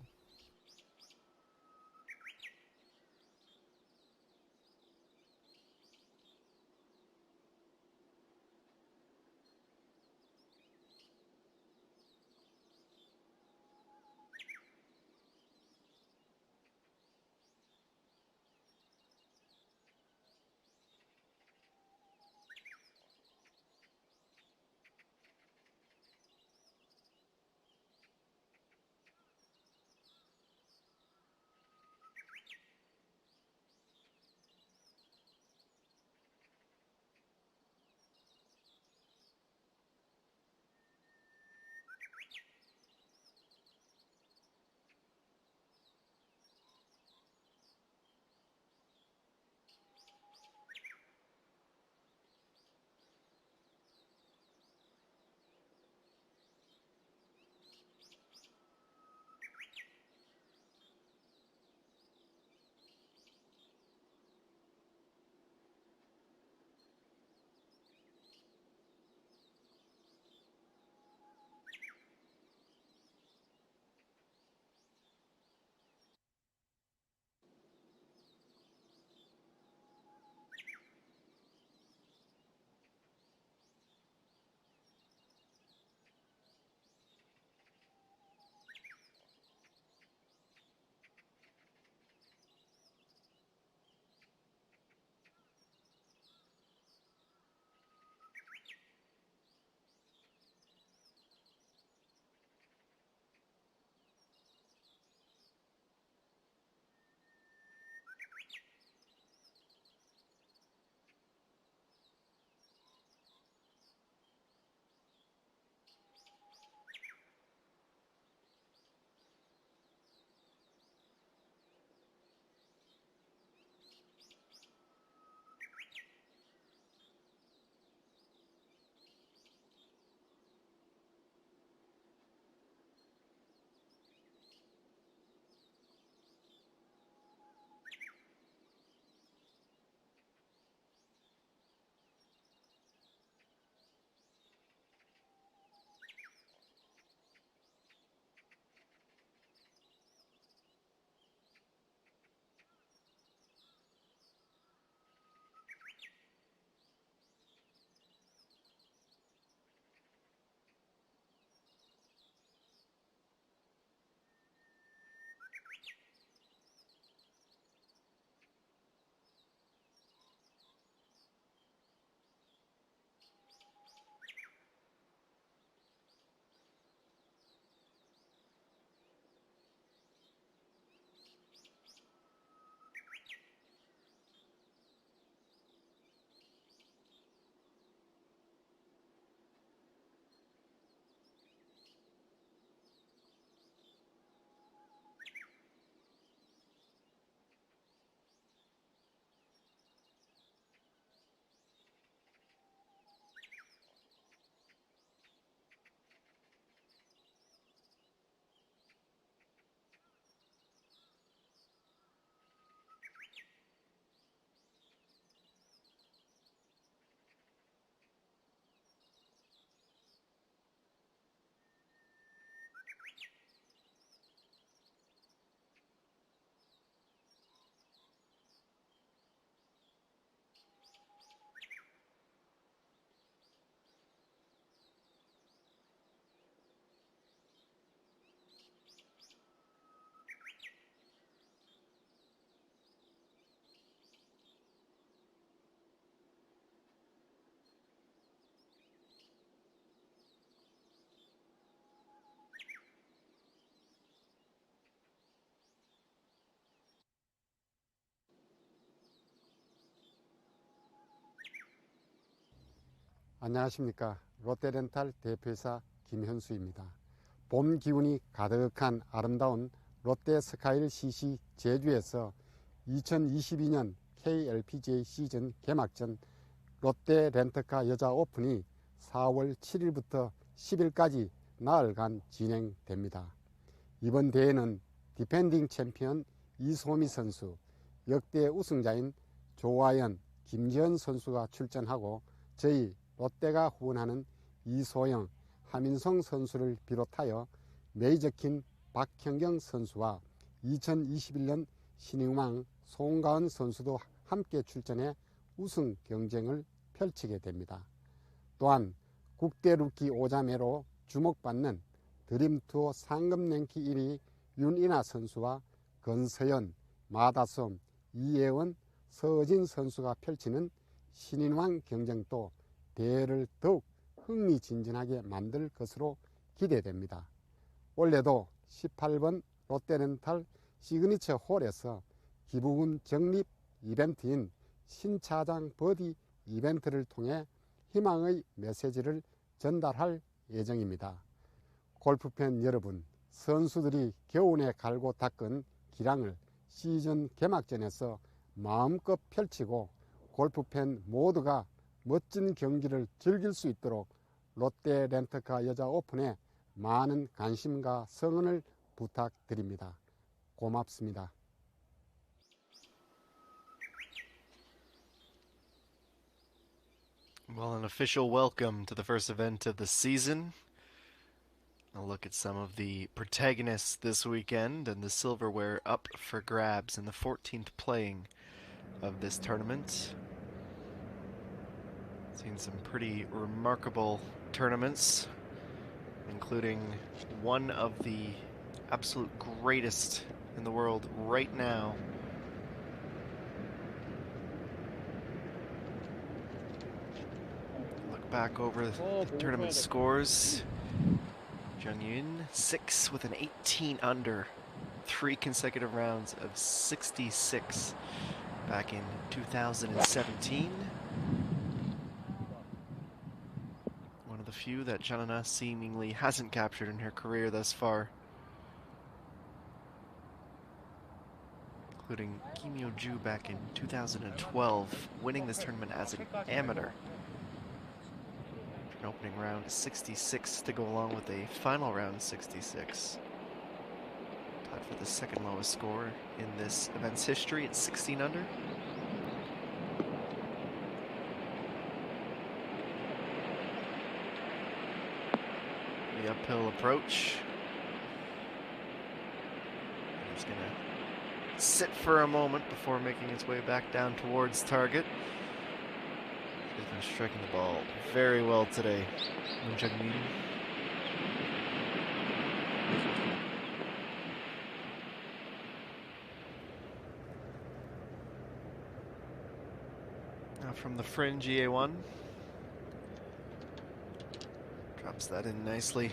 안녕하십니까. 롯데렌탈 대표이사 김현수입니다. 봄 기운이 가득한 아름다운 롯데 스카이를 CC 제주에서 2022년 KLPGA 시즌 개막전 롯데 렌터카 여자 오픈이 4월 7일부터 10일까지 나흘간 진행됩니다. 이번 대회는 디펜딩 챔피언 이소미 선수, 역대 우승자인 조화연, 김지현 선수가 출전하고 저희 롯데가 후원하는 이소영, 하민성 선수를 비롯하여 메이저킨 박현경 선수와 2021년 신인왕 송가은 선수도 함께 출전해 우승 경쟁을 펼치게 됩니다. 또한 국대 루키 5자매로 주목받는 드림투어 상금 랭킹 1위 윤이나 선수와 건서연, 마다솜, 이예원, 서진 선수가 펼치는 신인왕 경쟁도 대회를 더욱 흥미진진하게 만들 것으로 기대됩니다. 올해도 18번 롯데렌탈 시그니처 홀에서 기부금 적립 이벤트인 신차장 버디 이벤트를 통해 희망의 메시지를 전달할 예정입니다. 골프팬 여러분, 선수들이 겨우내 갈고 닦은 기량을 시즌 개막전에서 마음껏 펼치고 골프팬 모두가 멋진 경기를 즐길 수 있도록 롯데 렌터카 여자 오픈에 많은 관심과 성원을 부탁드립니다. 고맙습니다. Well, an official welcome to the first event of the season. A look at some of the protagonists this weekend and the silverware up for grabs in the 14th playing of this tournament. Seen some pretty remarkable tournaments, including one of the absolute greatest in the world right now. Look back over the tournament scores. Jung Yun, 6 with an 18 under, 3 consecutive rounds of 66 back in 2017. One of the few that Janana seemingly hasn't captured in her career thus far, including Kim Yo-ju back in 2012, winning this tournament as an amateur. An opening round 66 to go along with a final round 66. Tied for the second lowest score in this event's history at 16 under. The uphill approach. He's gonna sit for a moment before making his way back down towards target. He's been striking the ball very well today. Moon Jung-min. Now from the fringe, EA1. Drops that in nicely.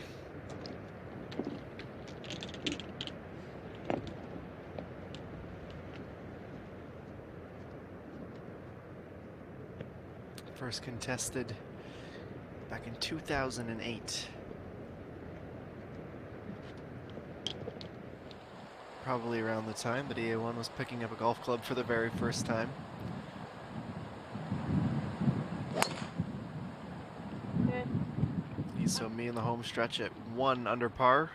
First contested back in 2008. Probably around the time that EA1 was picking up a golf club for the very first time. So me in the home stretch at 1 under par.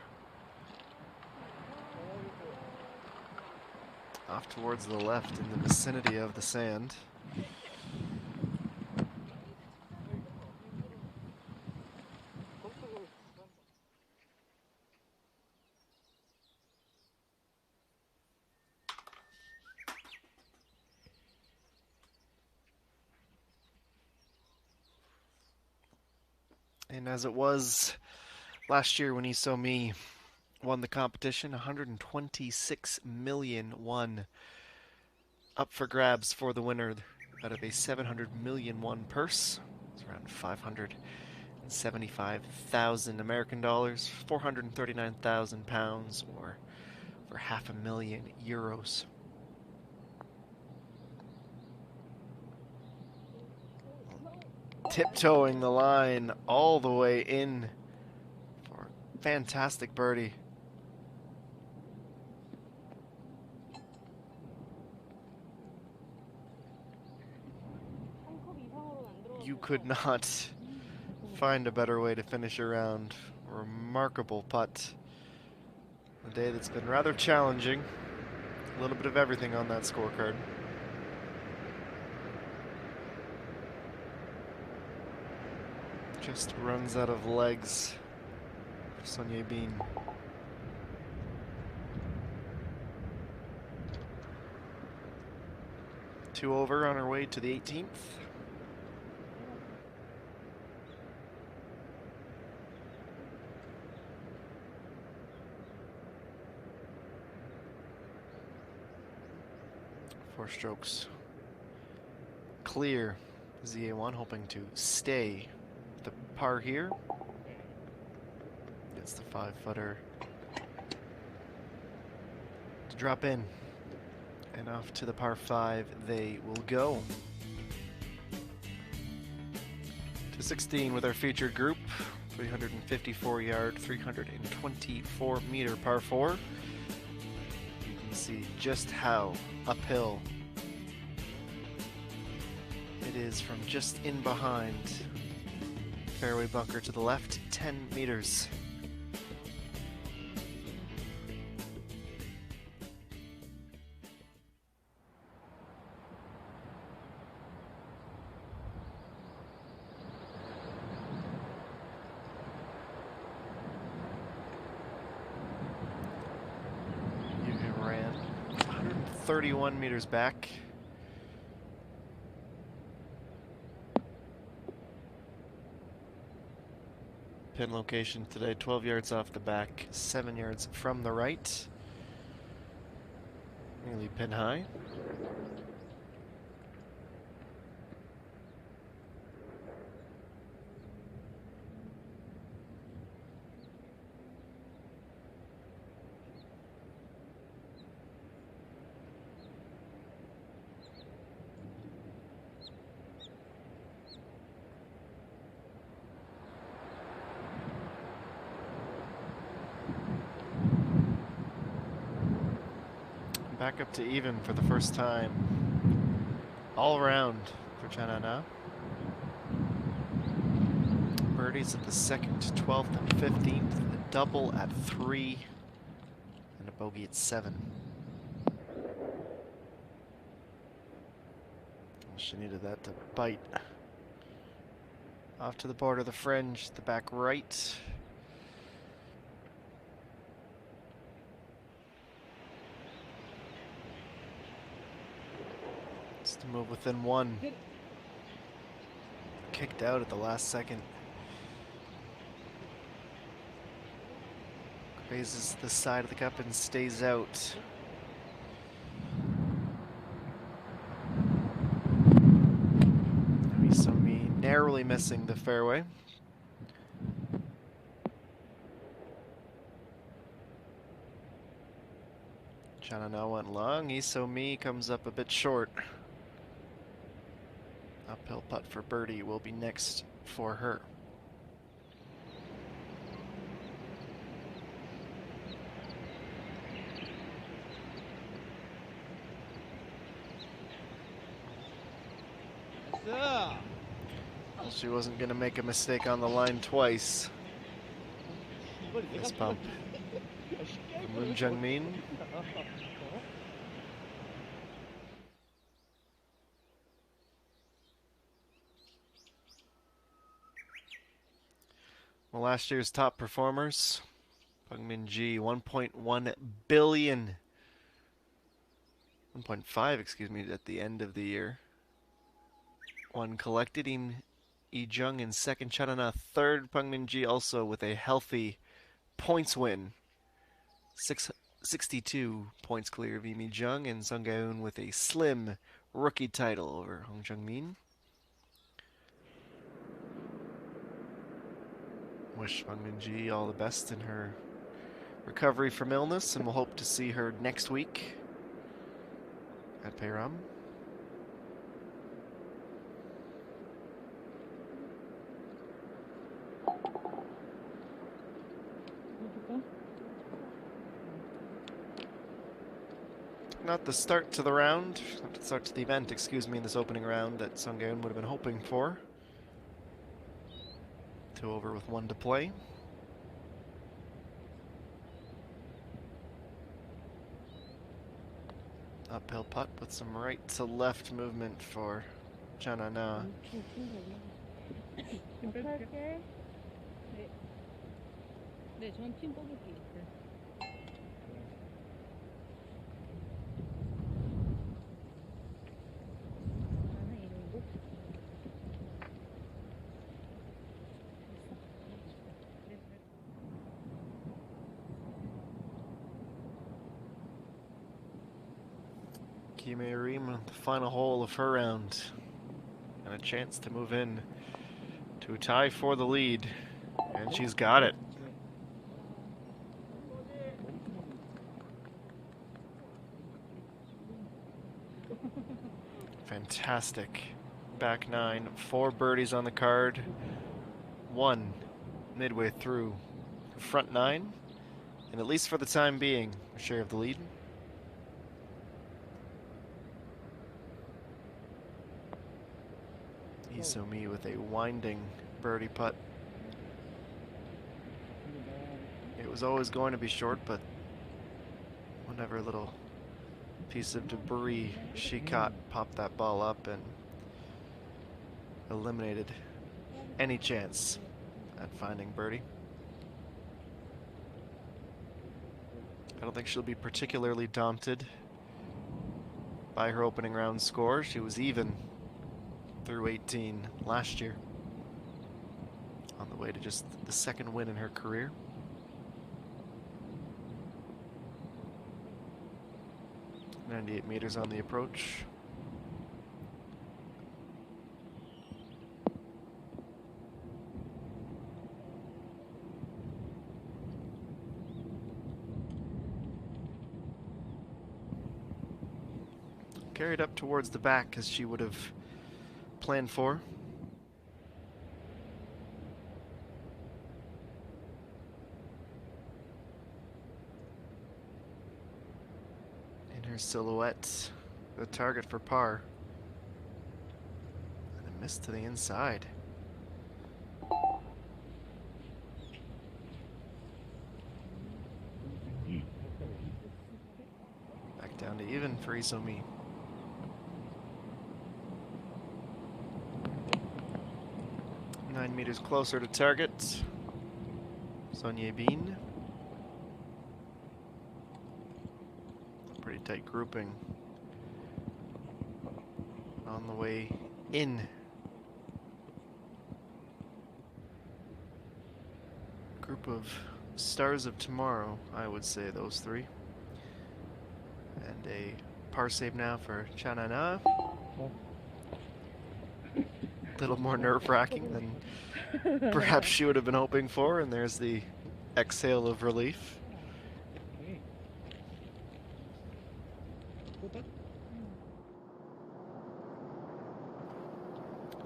Off towards the left in the vicinity of the sand. And as it was last year when Isomi won the competition, 126 million won up for grabs for the winner out of a 700 million won purse. It's around 575,000 American dollars, 439,000 pounds, or for €500,000. tiptoeing the line all the way in for a fantastic birdie. You could not find a better way to finish a round. Remarkable putt. A day that's been rather challenging. A little bit of everything on that scorecard. Just runs out of legs for Sonia Bean. Two over on her way to the 18th. Four strokes clear. ZA1 hoping to stay the par here. It's the 5-footer to drop in. And off to the par 5 they will go. To 16 with our featured group. 354 yard, 324 meter par 4. You can see just how uphill it is from just in behind. Fairway bunker to the left, 10 meters. You ran 131 meters back. Pin location today, 12 yards off the back, 7 yards from the right. Nearly pin high. Back up to even for the first time all around for Chanana. Birdies at the 2nd, 12th, and 15th. A double at 3 and a bogey at 7. She needed that to bite. Off to the border of the fringe, the back right. To move within 1. Kicked out at the last second. Grazes the side of the cup and stays out. Misomi narrowly missing the fairway. Chanana went long. Isomi comes up a bit short. Uphill putt for birdie will be next for her. Well, she wasn't going to make a mistake on the line twice. This bump from Moon Jung-min. Well, last year's top performers, Peng Min-ji, 1.1 billion, 1.5, excuse me, at the end of the year. One collected, Im Lee-jung in second, Chanana third, Peng Min-ji also with a healthy points win. 62 points clear of Im Lee-jung, and Sung Ga-eun with a slim rookie title over Hong Jung-min. Wish Peng Min-ji all the best in her recovery from illness, and we'll hope to see her next week at Peiram. Not the start to the round, not the start to the event, excuse me, in this opening round that Sungyeon would have been hoping for. 2 over with 1 to play. Uphill putt with some right to left movement for Chanana. 할게. 네. 네, 전 팀 뽑을게요. 나는 이러고. Kim Ae-rim on the final hole of her round. And a chance to move in to a tie for the lead. And she's got it. Fantastic. Back 9, 4 birdies on the card. 1 midway through front 9. And at least for the time being, a share of the lead. Isumi with a winding birdie putt. It was always going to be short, but whenever a little piece of debris she caught popped that ball up and eliminated any chance at finding birdie. I don't think she'll be particularly daunted by her opening round score. She was even through 18 last year, on the way to just the 2nd win in her career. .98 meters on the approach. Carried up towards the back as she would have planned for. In her silhouette, the target for par. And a miss to the inside. Back down to even for Isumi. Nine meters closer to target. Son Ye-bin. Pretty tight grouping on the way in. Group of stars of tomorrow, I would say, those 3. And a par save now for Chanana. A little more nerve-wracking than perhaps she would have been hoping for, and there's the exhale of relief.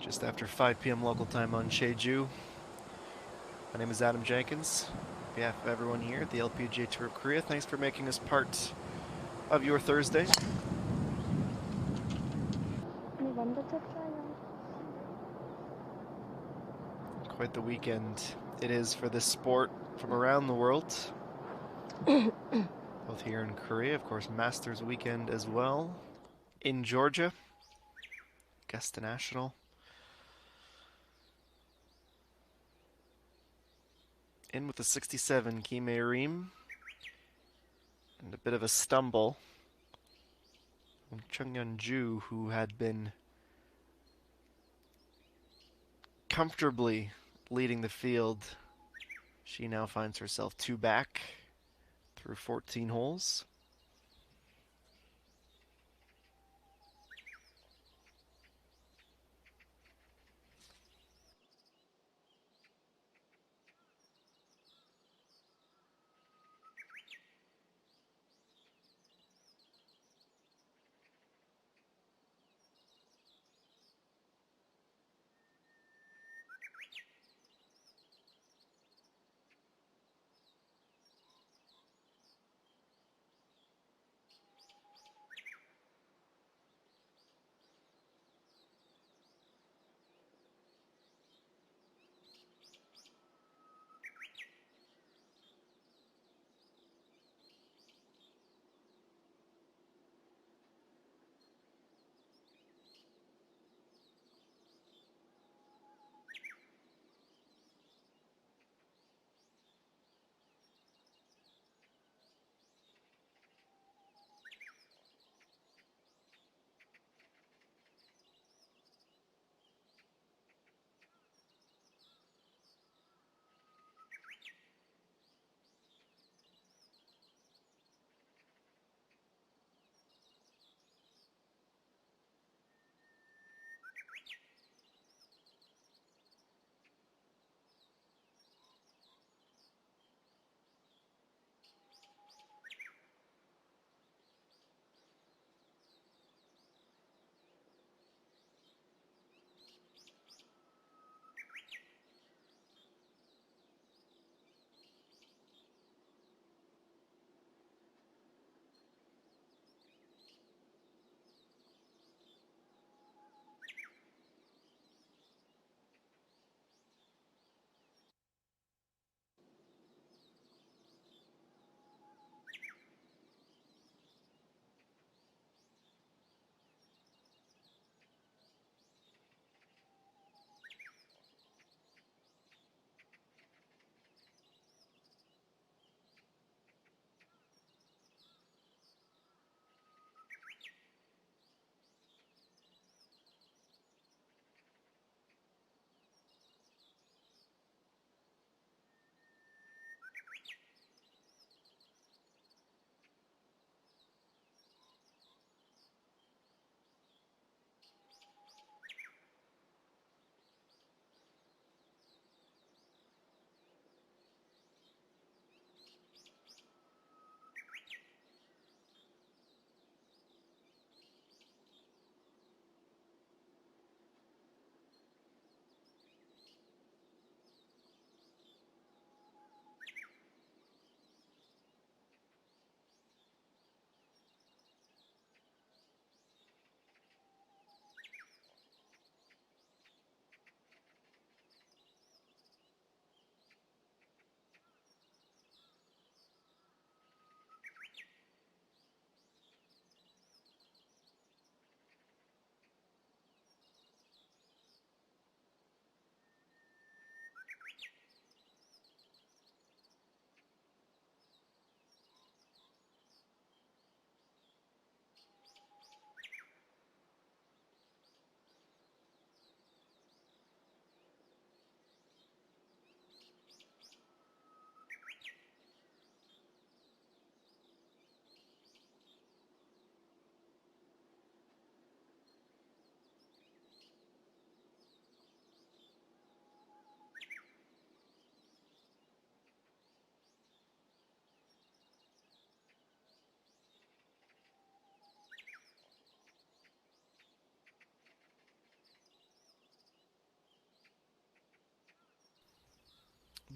Just after 5 p.m. local time on Jeju. My name is Adam Jenkins. On behalf of everyone here at the LPGA Tour of Korea, thanks for making us part of your Thursday. Quite the weekend it is for this sport from around the world. Both here in Korea, of course, Masters weekend as well. In Georgia, Augusta National. In with the 67, Kim Ae-rim. And a bit of a stumble from Chung Yeon-ju, who had been comfortably leading the field. She now finds herself 2 back through 14 holes.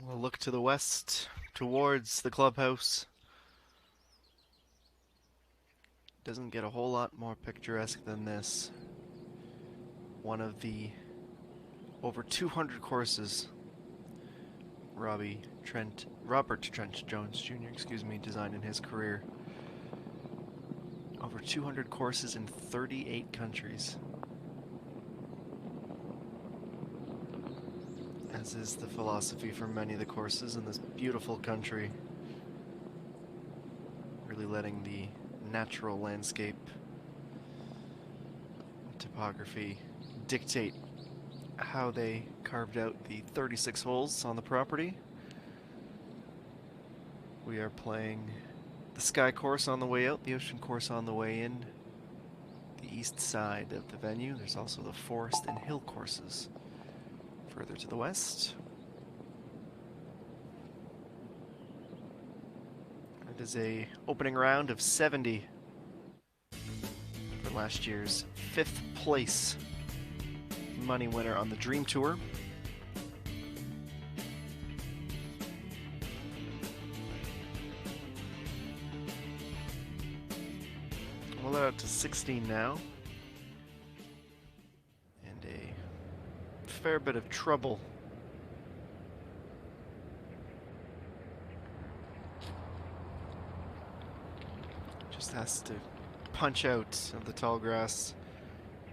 We'll look to the west, towards the clubhouse. Doesn't get a whole lot more picturesque than this. One of the over 200 courses Robert Trent Jones Jr., designed in his career. Over 200 courses in 38 countries. As is the philosophy for many of the courses in this beautiful country. Really letting the natural landscape, topography dictate how they carved out the 36 holes on the property. We are playing the Sky course on the way out, the Ocean course on the way in. The east side of the venue. There's also the Forest and Hill courses further to the west. It is a opening round of 70 for last year's 5th place money winner on the Dream Tour. We'll let out to 16 now. And a fair bit of trouble. Just has to punch out of the tall grass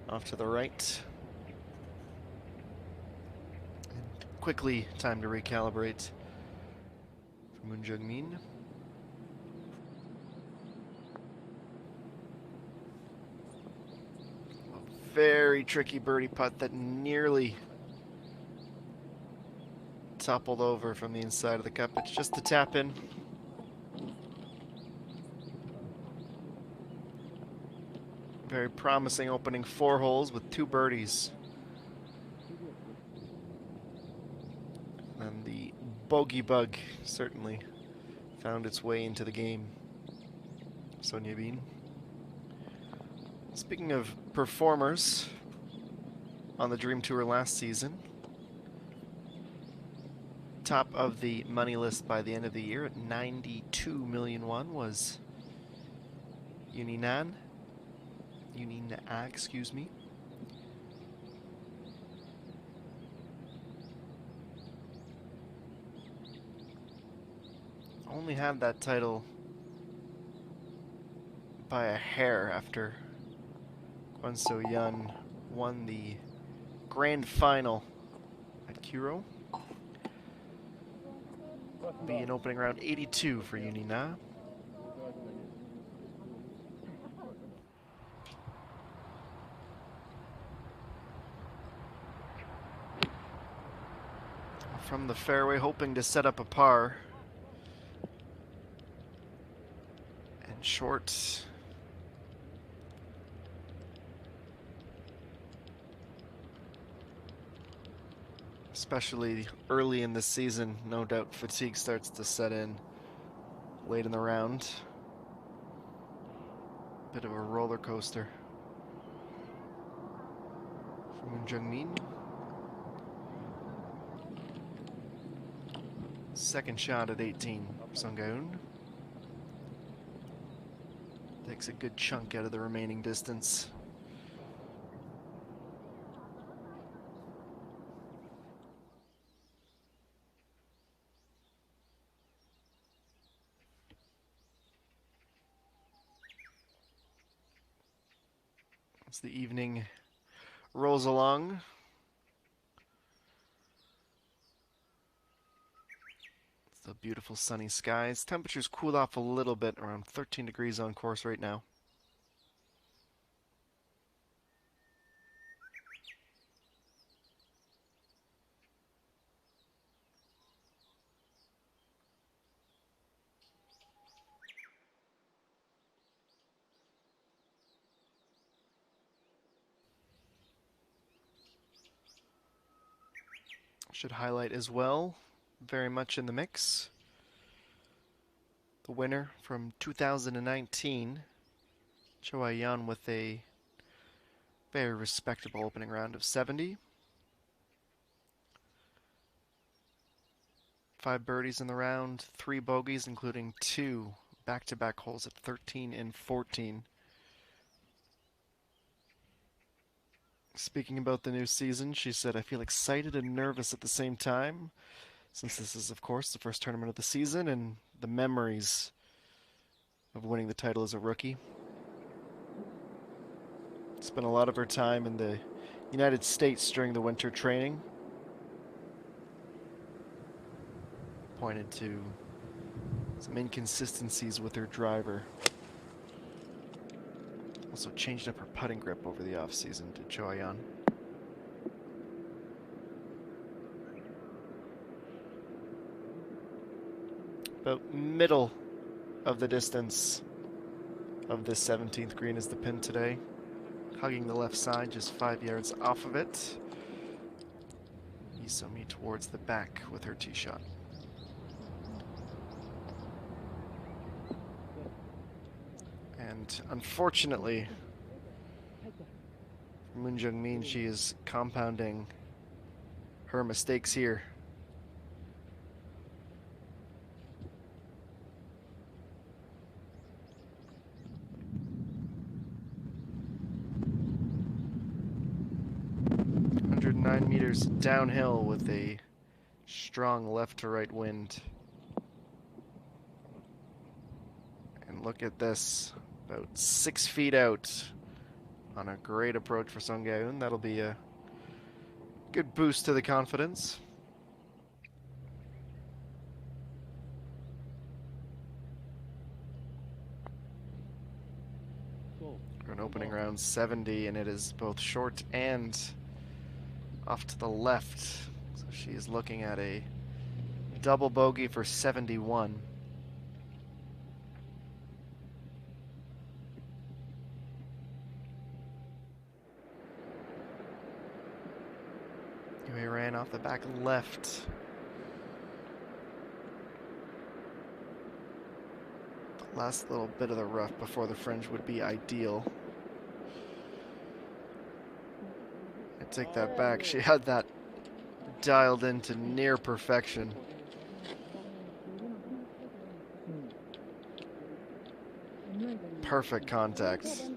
off to the right. And quickly, time to recalibrate for Moon Jung-min. A very tricky birdie putt that nearly toppled over from the inside of the cup. It's just the tap in. Very promising opening 4 holes with 2 birdies. And the bogey bug certainly found its way into the game. Son Ye-bin. Speaking of performers on the Dream Tour last season, top of the money list by the end of the year at 92 million won was Yunin Ah, excuse me. Only had that title by a hair after Kwon So-yeon won the grand final at Kuro. Be an opening round 82 for Yunin Ah. From the fairway, hoping to set up a par. And short. Especially early in the season, no doubt fatigue starts to set in late in the round. Bit of a roller coaster for Moon Jung-min. Second shot at 18, Sung Ga-eun. Takes a good chunk out of the remaining distance. As the evening rolls along, the beautiful sunny skies. Temperatures cooled off a little bit, around 13 degrees on course right now. Should highlight as well, very much in the mix, the winner from 2019, Cho Ah-yeon, with a very respectable opening round of 70. 5 birdies in the round, 3 bogeys, including 2 back-to-back holes at 13 and 14. Speaking about the new season, she said, "I feel excited and nervous at the same time, since this is, of course, the first tournament of the season, and the memories of winning the title as a rookie. Spent a lot of her time in the United States during the winter training. Pointed to some inconsistencies with her driver. Also changed up her putting grip over the off-season to Joyon. About middle of the distance of this 17th green is the pin today. Hugging the left side, just 5 yards off of it. Isomi towards the back with her tee shot. And unfortunately, Moon Jung-min, she is compounding her mistakes here. Meters downhill with a strong left to right wind. And look at this, about 6 feet out on a great approach for Sung Gaeun. That'll be a good boost to the confidence. We're an opening round 70, and it is both short and off to the left. So she is looking at a double bogey for 71. He ran off the back left. The last little bit of the rough before the fringe would be ideal. I take that back. She had that dialed into near perfection. Perfect contacts.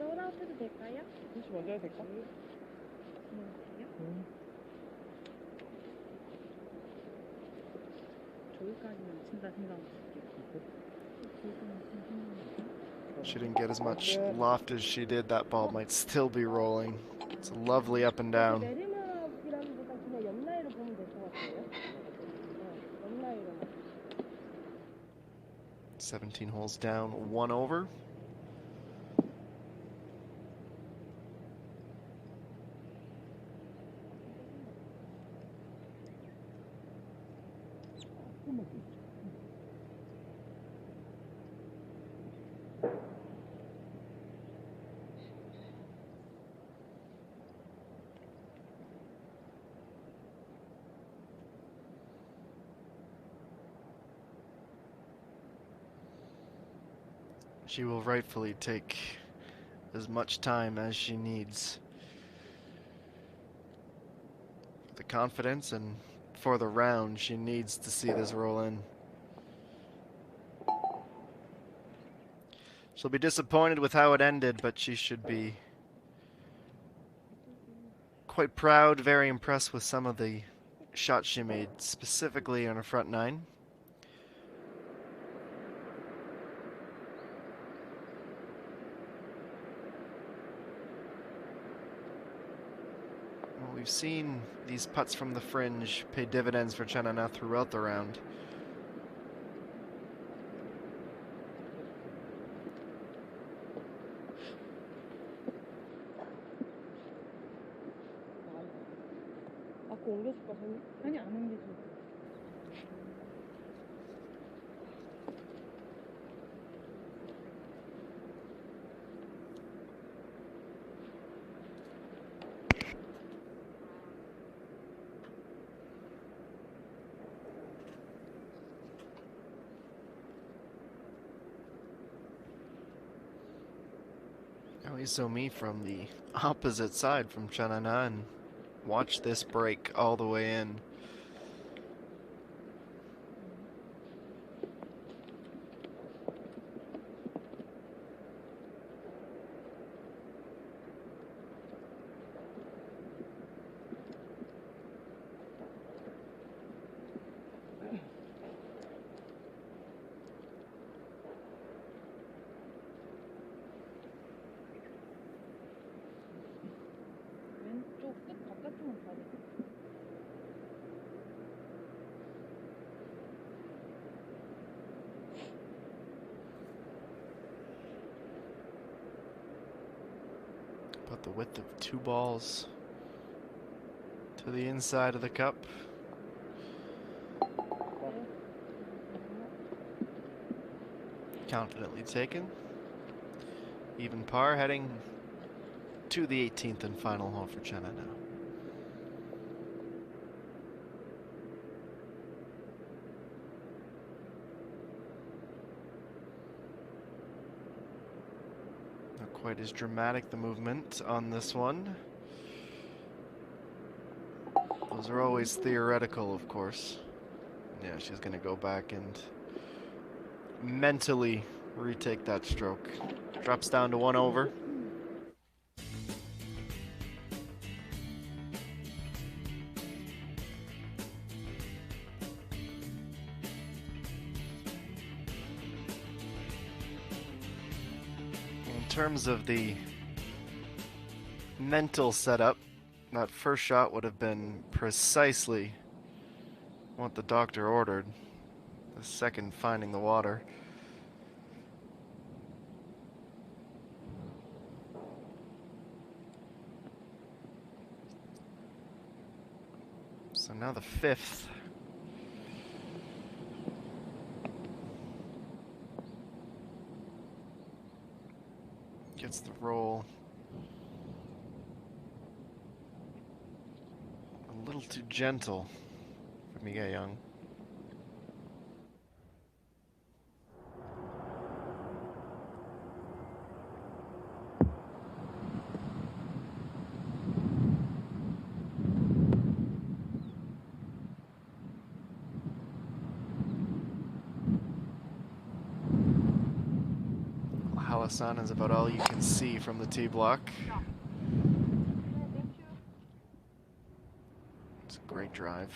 She didn't get as much loft as she did. That ball might still be rolling. It's a lovely up and down. 17 holes down, 1 over. She will rightfully take as much time as she needs. For the confidence and for the round, she needs to see this roll in. She'll be disappointed with how it ended, but she should be quite proud, very impressed with some of the shots she made, specifically on her front 9. We've seen these putts from the fringe pay dividends for Chanana throughout the round. 아니 안 옮겨줘. Now Isomi from the opposite side from Chanana, and watch this break all the way in. About the width of 2 balls to the inside of the cup. Confidently taken. Even par, heading to the 18th and final hole for Chenna now. Not quite as dramatic, the movement on this one. Those are always theoretical, of course. Yeah, she's going to go back and mentally retake that stroke. Drops down to 1 over. In terms of the mental setup, that first shot would have been precisely what the doctor ordered. The second, finding the water. So now the 5th. Gets the roll. A little too gentle for Miguel Young. Halasan is about all you can see from the tee block. It's a great drive.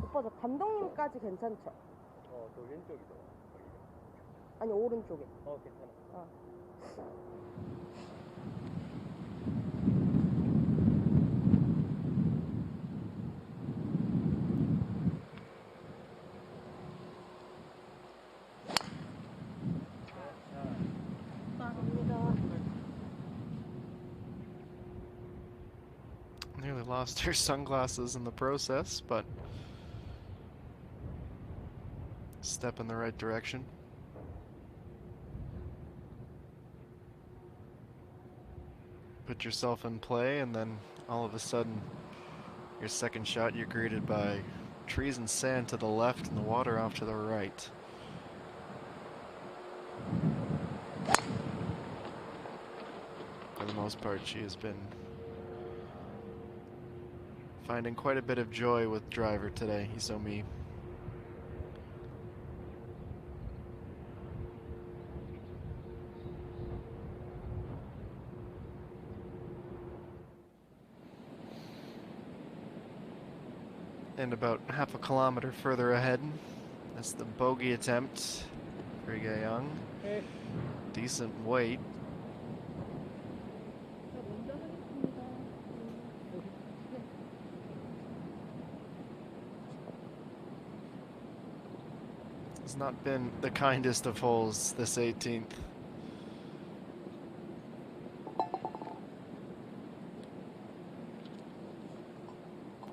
오빠 저 감독님까지 괜찮죠? 저 왼쪽이죠. 아니 오른쪽에. 괜찮아. Nearly lost her sunglasses in the process, but step in the right direction. Put yourself in play, and then all of a sudden, your second shot, you're greeted by trees and sand to the left and the water off to the right. For the most part, she has been finding quite a bit of joy with driver today, Hisomi. And about half a kilometer further ahead, that's the bogey attempt for Young. Decent weight. It's not been the kindest of holes, this 18th.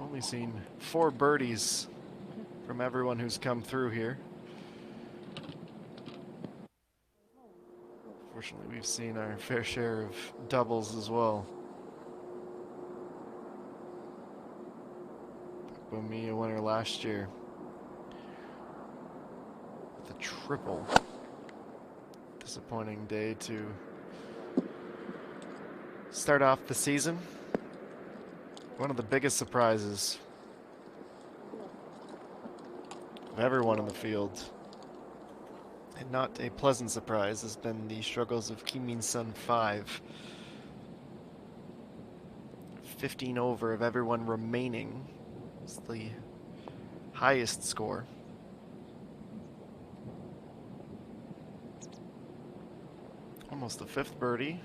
Only seen 4 birdies from everyone who's come through here. Fortunately, we've seen our fair share of doubles as well. Mia winner last year. The triple. Disappointing day to start off the season. One of the biggest surprises of everyone in the field, and not a pleasant surprise, has been the struggles of Kim Min-sun 5. 15 over of everyone remaining. It's the highest score. Almost the 5th birdie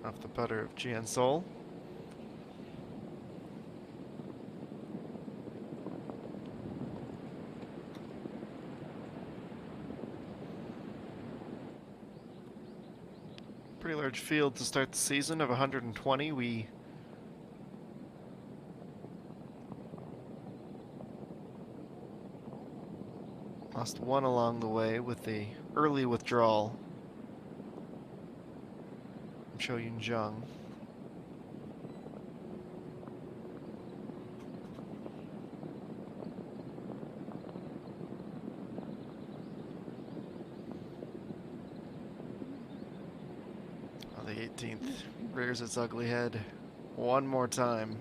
off the putter of Jian Sol. pretty large field to start the season of 120. We lost one along the way with the early withdrawal from Cho Yun Jung. The 18th rears its ugly head one more time,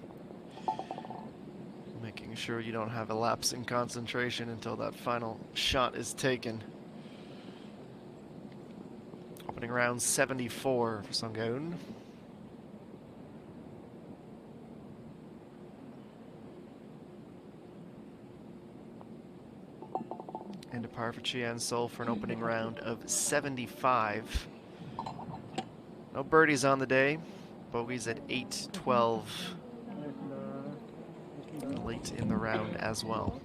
making sure you don't have a lapse in concentration until that final shot is taken. Opening round 74 for Sunghoon. And a par for Chian Sol for an opening round of 75. No birdies on the day. Bogeys at 8, 12, late in the round as well.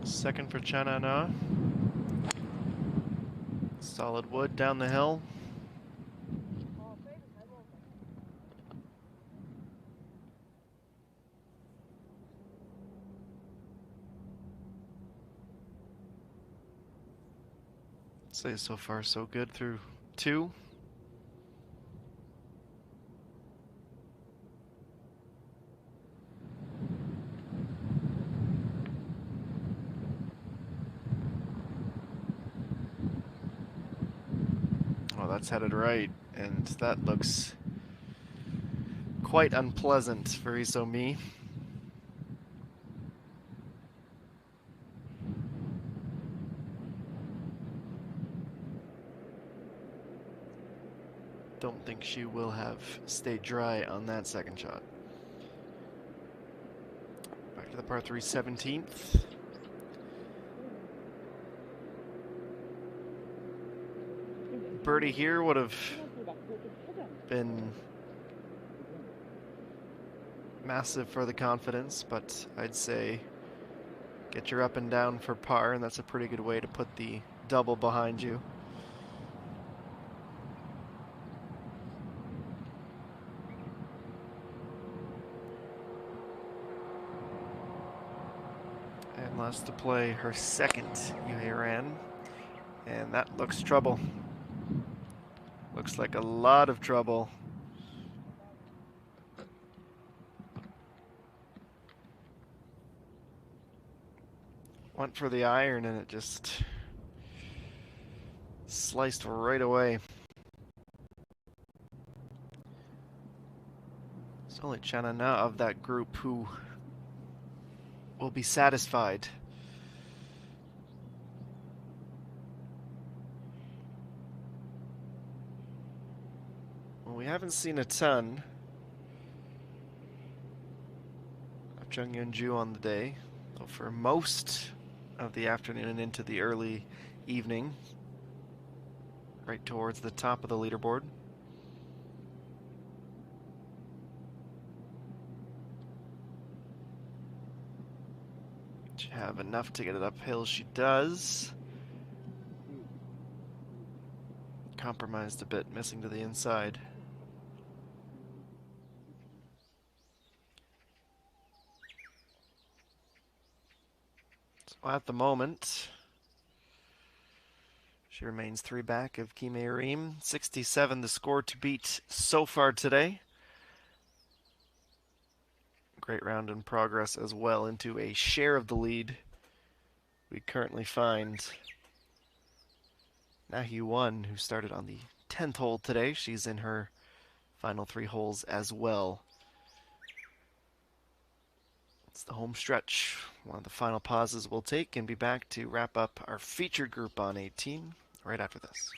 Second for Chanana. Solid wood down the hill. Say so far so good through 2. Oh, that's headed right, and that looks quite unpleasant for Isomi. Don't think she will have stayed dry on that second shot. Back to the par 3 17th. Birdie here would have been massive for the confidence, but I'd say get your up and down for par, and that's a pretty good way to put the double behind you. And last to play her second Yuhei Ran, and that looks trouble. Looks like a lot of trouble. Went for the iron and it just sliced right away. It's only Chanana of that group who will be satisfied. Well, we haven't seen a ton of Jung Yeon-ju on the day, though for most of the afternoon and into the early evening, right towards the top of the leaderboard. She have enough to get it uphill? She does. Compromised a bit, missing to the inside. So at the moment, she remains 3 back of Kim Hae-rim. 67 the score to beat so far today. Great round in progress as well into a share of the lead. We currently find Nahi Won, who started on the 10th hole today. She's in her final 3 holes as well. It's the home stretch. One of the final pauses we'll take and be back to wrap up our featured group on 18 right after this.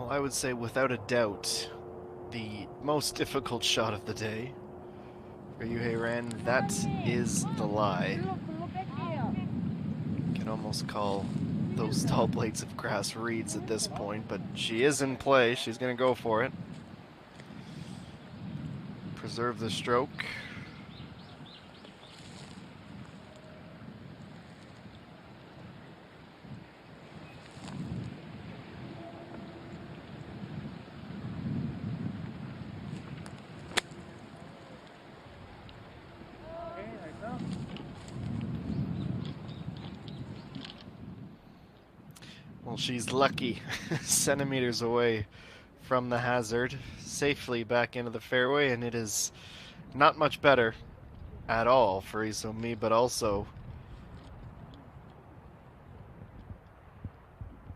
Well, I would say without a doubt, the most difficult shot of the day for you, Ran, that is the lie. 글로 뺄게요. Can almost call those tall blades of grass reeds at this point, but she is in play. She's going to go for it. Preserve the stroke. Well, she's lucky. Centimeters away from the hazard, safely back into the fairway, and it is not much better at all for Isomi, but also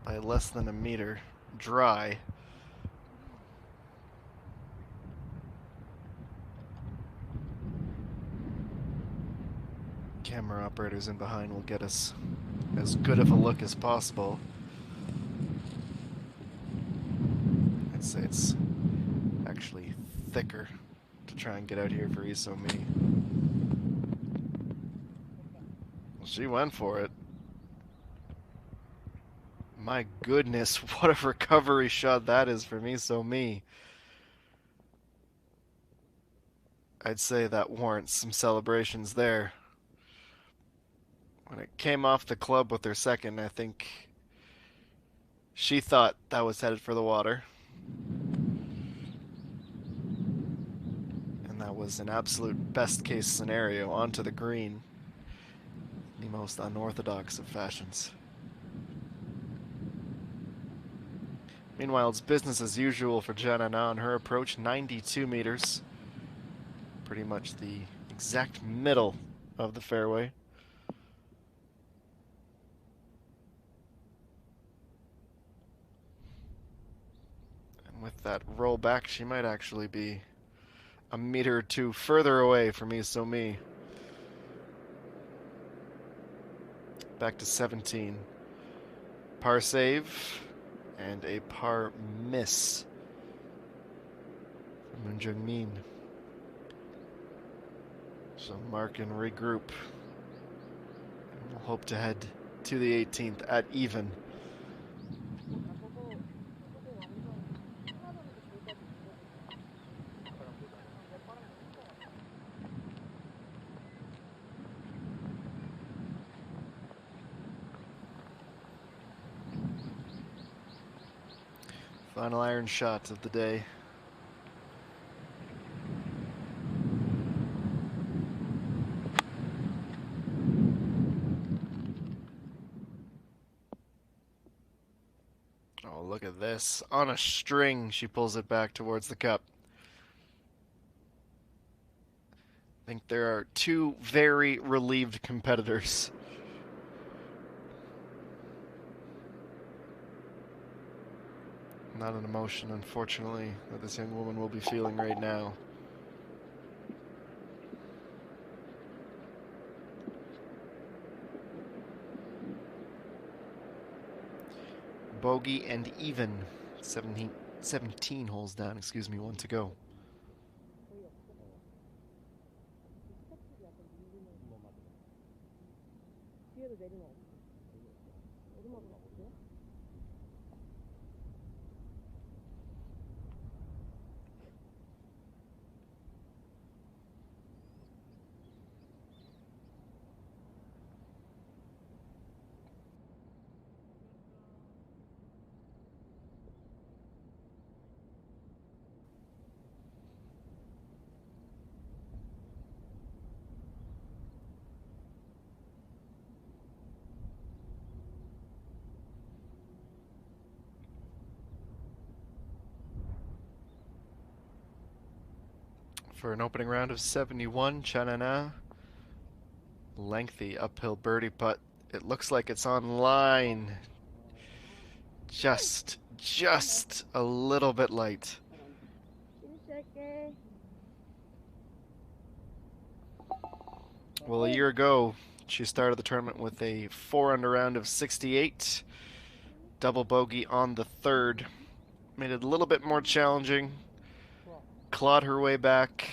by less than a meter. dry. Camera operators in behind will get us as good of a look as possible. I'd say it's actually thicker to try and get out here for Isomi. Well, she went for it. My goodness, what a recovery shot that is for Isomi. I'd say that warrants some celebrations there. When it came off the club with her second, I think she thought that was headed for the water. And that was an absolute best case scenario onto the green. The most unorthodox of fashions. Meanwhile, it's business as usual for Janana on her approach, 92 meters. Pretty much the exact middle of the fairway. And with that roll back, she might actually be a meter or two further away from Isomi. Back to 17. Par save and a par miss from Moon Jung-min. So mark and regroup. And we'll hope to head to the 18th at even. Final iron shot of the day. Oh, look at this. On a string, she pulls it back towards the cup. I think there are two very relieved competitors. Not an emotion, unfortunately, that this young woman will be feeling right now. Bogey and even. 17 holes down, excuse me, one to go. 뒤에도 내리막 없어. 내리막은 없어요? For an opening round of 71, Chanana. Lengthy uphill birdie putt. It looks like it's on line. Just a little bit light. 인시할게. Well, a year ago, she started the tournament with a 4-under round of 68. Double bogey on the third. Made it a little bit more challenging. Clawed her way back.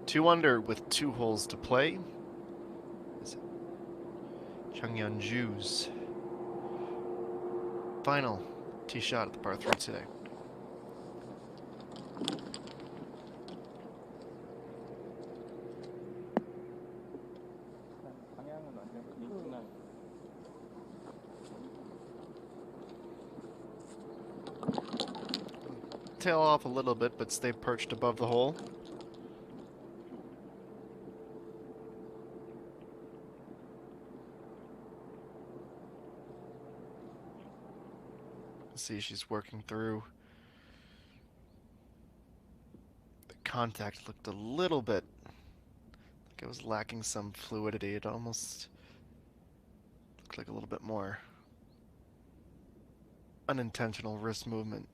Two under with 2 holes to play. Chung Yeon-ju's final tee shot at the par 3 today. Tail off a little bit, but stay perched above the hole. See, she's working through contact looked a little bit like it was lacking some fluidity. It almost looked like a little bit more unintentional wrist movement.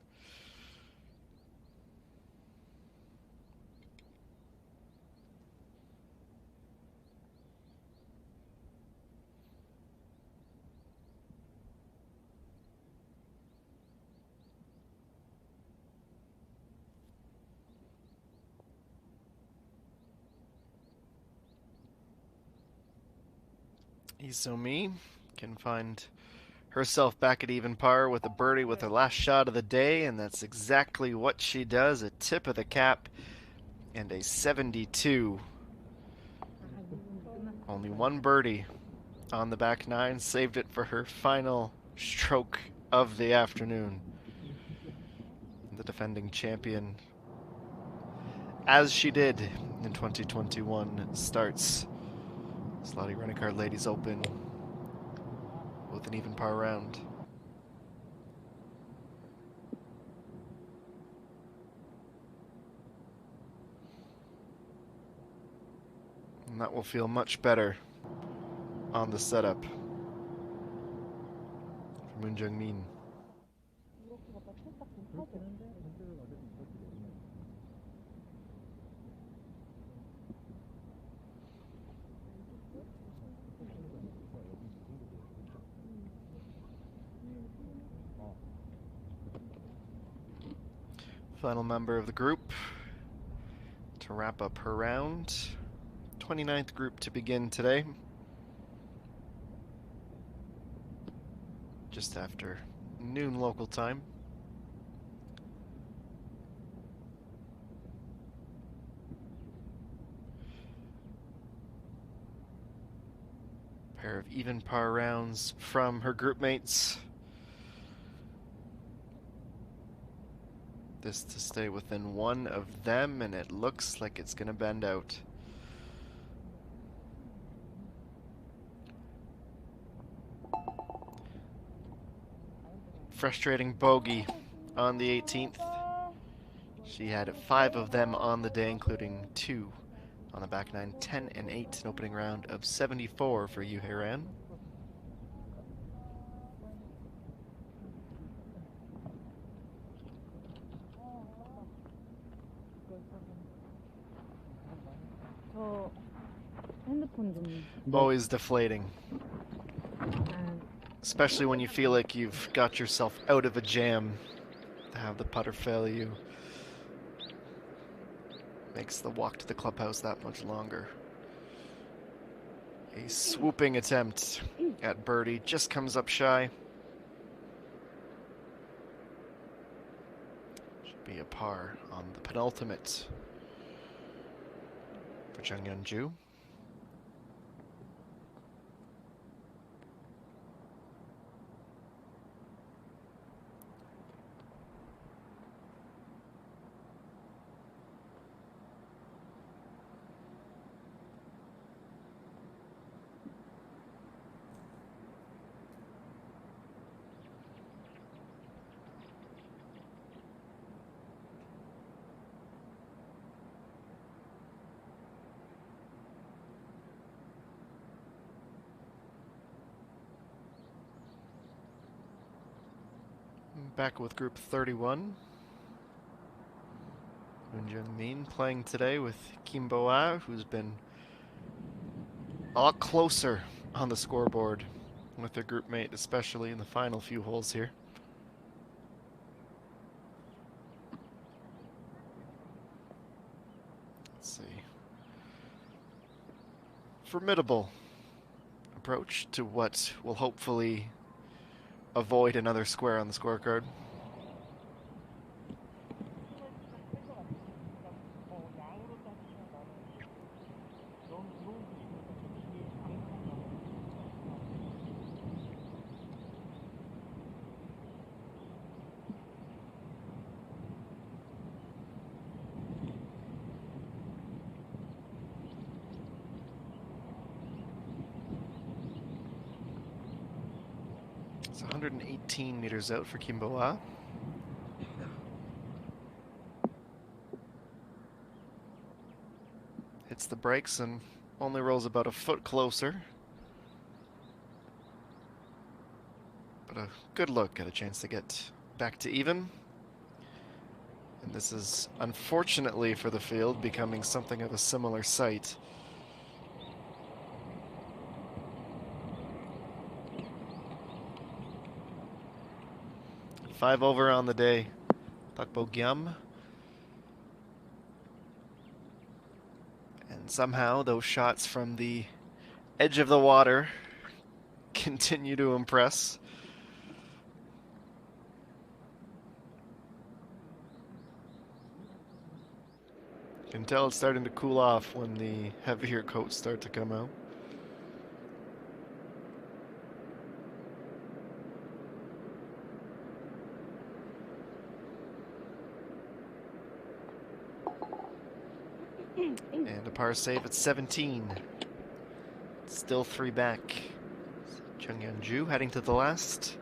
Izumi can find herself back at even par with a birdie with her last shot of the day, and that's exactly what she does. A tip of the cap and a 72. Only one birdie on the back nine, saved it for her final stroke of the afternoon. The defending champion, as she did in 2021, starts Slotty Rent-A-Car Ladies Open with an even par round. And that will feel much better on the setup for Moon Jung-min. 이렇게 갖다 살짝 좀 타죠. Final member of the group to wrap up her round. 29th group to begin today. Just after noon local time. Pair of even par rounds from her group mates. This to stay within one of them, and it looks like it's gonna bend out. Frustrating bogey on the 18th. She had 5 of them on the day, including 2 on the back nine, 10 and 8, an opening round of 74 for Yu Heiran. 저 핸드폰 좀. Always deflating, 아, especially when you feel like you've got yourself out of a jam. To have the putter fail you makes the walk to the clubhouse that much longer. A swooping attempt at birdie just comes up shy. Should be a par on the penultimate for Jung Yeon-ju. Back with group 31. Moon Jung-min playing today with Kim Bo-ah, who's been a lot closer on the scoreboard with their group mate, especially in the final few holes here. Let's see. Formidable approach to what will hopefully avoid another square on the scorecard. It's 118 meters out for Kim Bo-ah. the brakes and only rolls about a foot closer. But a good look at a chance to get back to even. And this is, unfortunately for the field, becoming something of a similar sight. Five over on the day. Takbo Gyam. And somehow those shots from the edge of the water continue to impress. You can tell it's starting to cool off when the heavier coats start to come out. And a par save at 17. Still 3 back. Chung Yeon-ju heading to the last.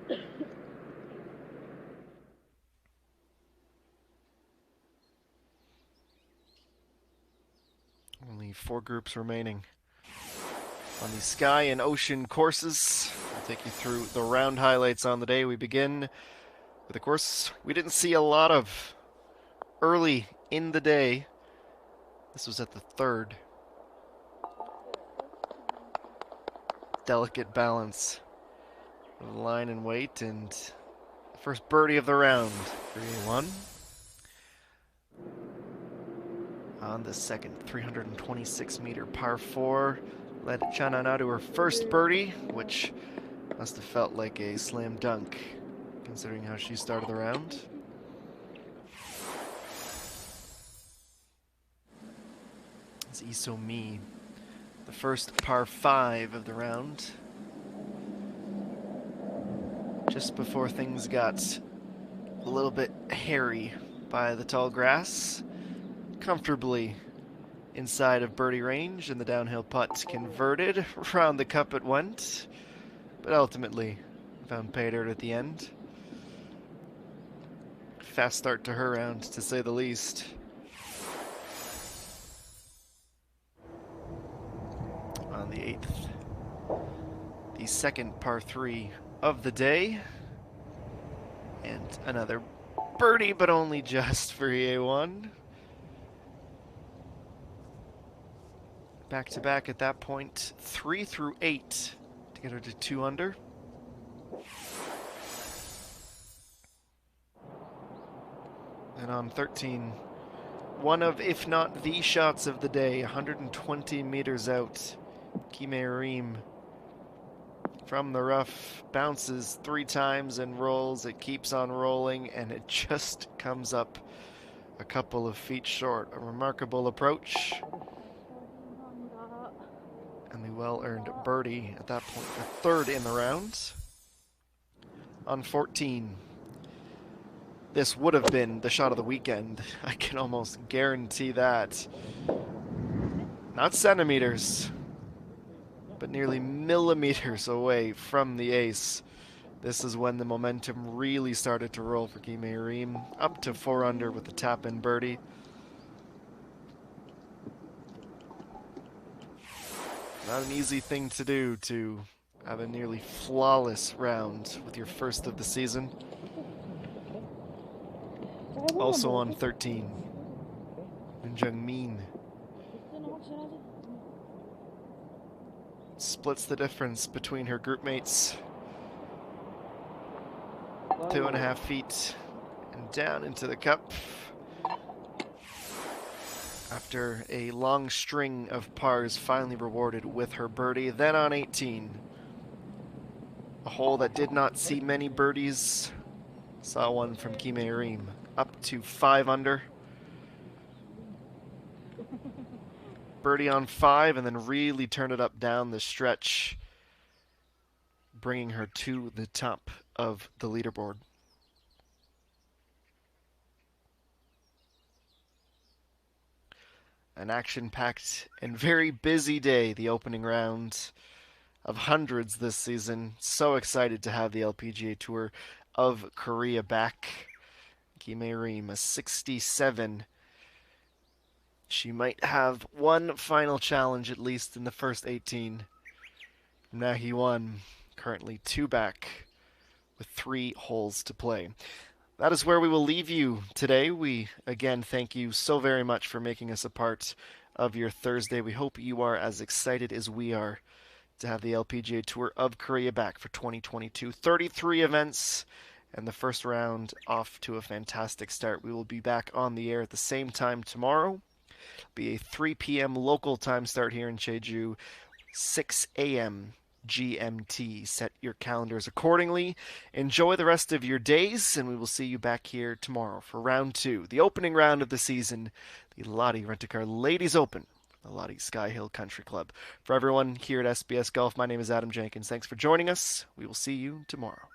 Only 4 groups remaining on the sky and ocean courses. I'll take you through the round highlights on the day. We begin with a course we didn't see a lot of early in the day. This was at the 3rd. Delicate balance of line and weight, and first birdie of the round for A1. On the second 326-meter par 4, led Chanana to her first birdie, which must have felt like a slam dunk, considering how she started the round. It's Iso Mi, the first par 5 of the round. Just before things got a little bit hairy by the tall grass. Comfortably inside of birdie range, and the downhill putt converted. Around the cup it went, but ultimately found pay dirt at the end. Fast start to her round, to say the least. On the 8th, the second par 3 of the day, and another birdie, but only just for EA1. Back to back at that point, 3 through 8 to get her to 2 under. And on 13, one of, if not the shots of the day, 120 meters out. Kime Reem from the rough bounces 3 times and rolls. It keeps on rolling, and it just comes up a couple of feet short. A remarkable approach. And the well-earned birdie at that point, the 3rd in the round. On 14, this would have been the shot of the weekend. I can almost guarantee that. Not centimeters, but nearly millimeters away from the ace. This is when the momentum really started to roll for Kime Reem, up to 4 under with the tap-in birdie. Not an easy thing to do, to have a nearly flawless round with your first of the season. Also on 13, Moon Jung-min splits the difference between her group mates. 2.5 feet and down into the cup. After a long string of pars, finally rewarded with her birdie. Then on 18, a hole that did not see many birdies, saw one from Kime Reem, up to 5 under. Birdie on 5, and then really turned it up down the stretch, bringing her to the top of the leaderboard. An action-packed and very busy day, the opening round of hundreds this season. So excited to have the LPGA Tour of Korea back. Kime Reem, a 67 She might have one final challenge at least in the first 18. Nahi 1, currently 2 back with 3 holes to play. That is where we will leave you today. We again thank you so very much for making us a part of your Thursday. We hope you are as excited as we are to have the LPGA Tour of Korea back for 2022. 33 events and the first round off to a fantastic start. We will be back on the air at the same time tomorrow. It'll be a 3 p.m. local time start here in Jeju, 6 a.m. GMT. Set your calendars accordingly. Enjoy the rest of your days, and we will see you back here tomorrow for round 2, the opening round of the season, the Lotte Rent-A-Car Ladies Open, the Lotte Sky Hill Country Club. For everyone here at SBS Golf, my name is Adam Jenkins. Thanks for joining us. We will see you tomorrow.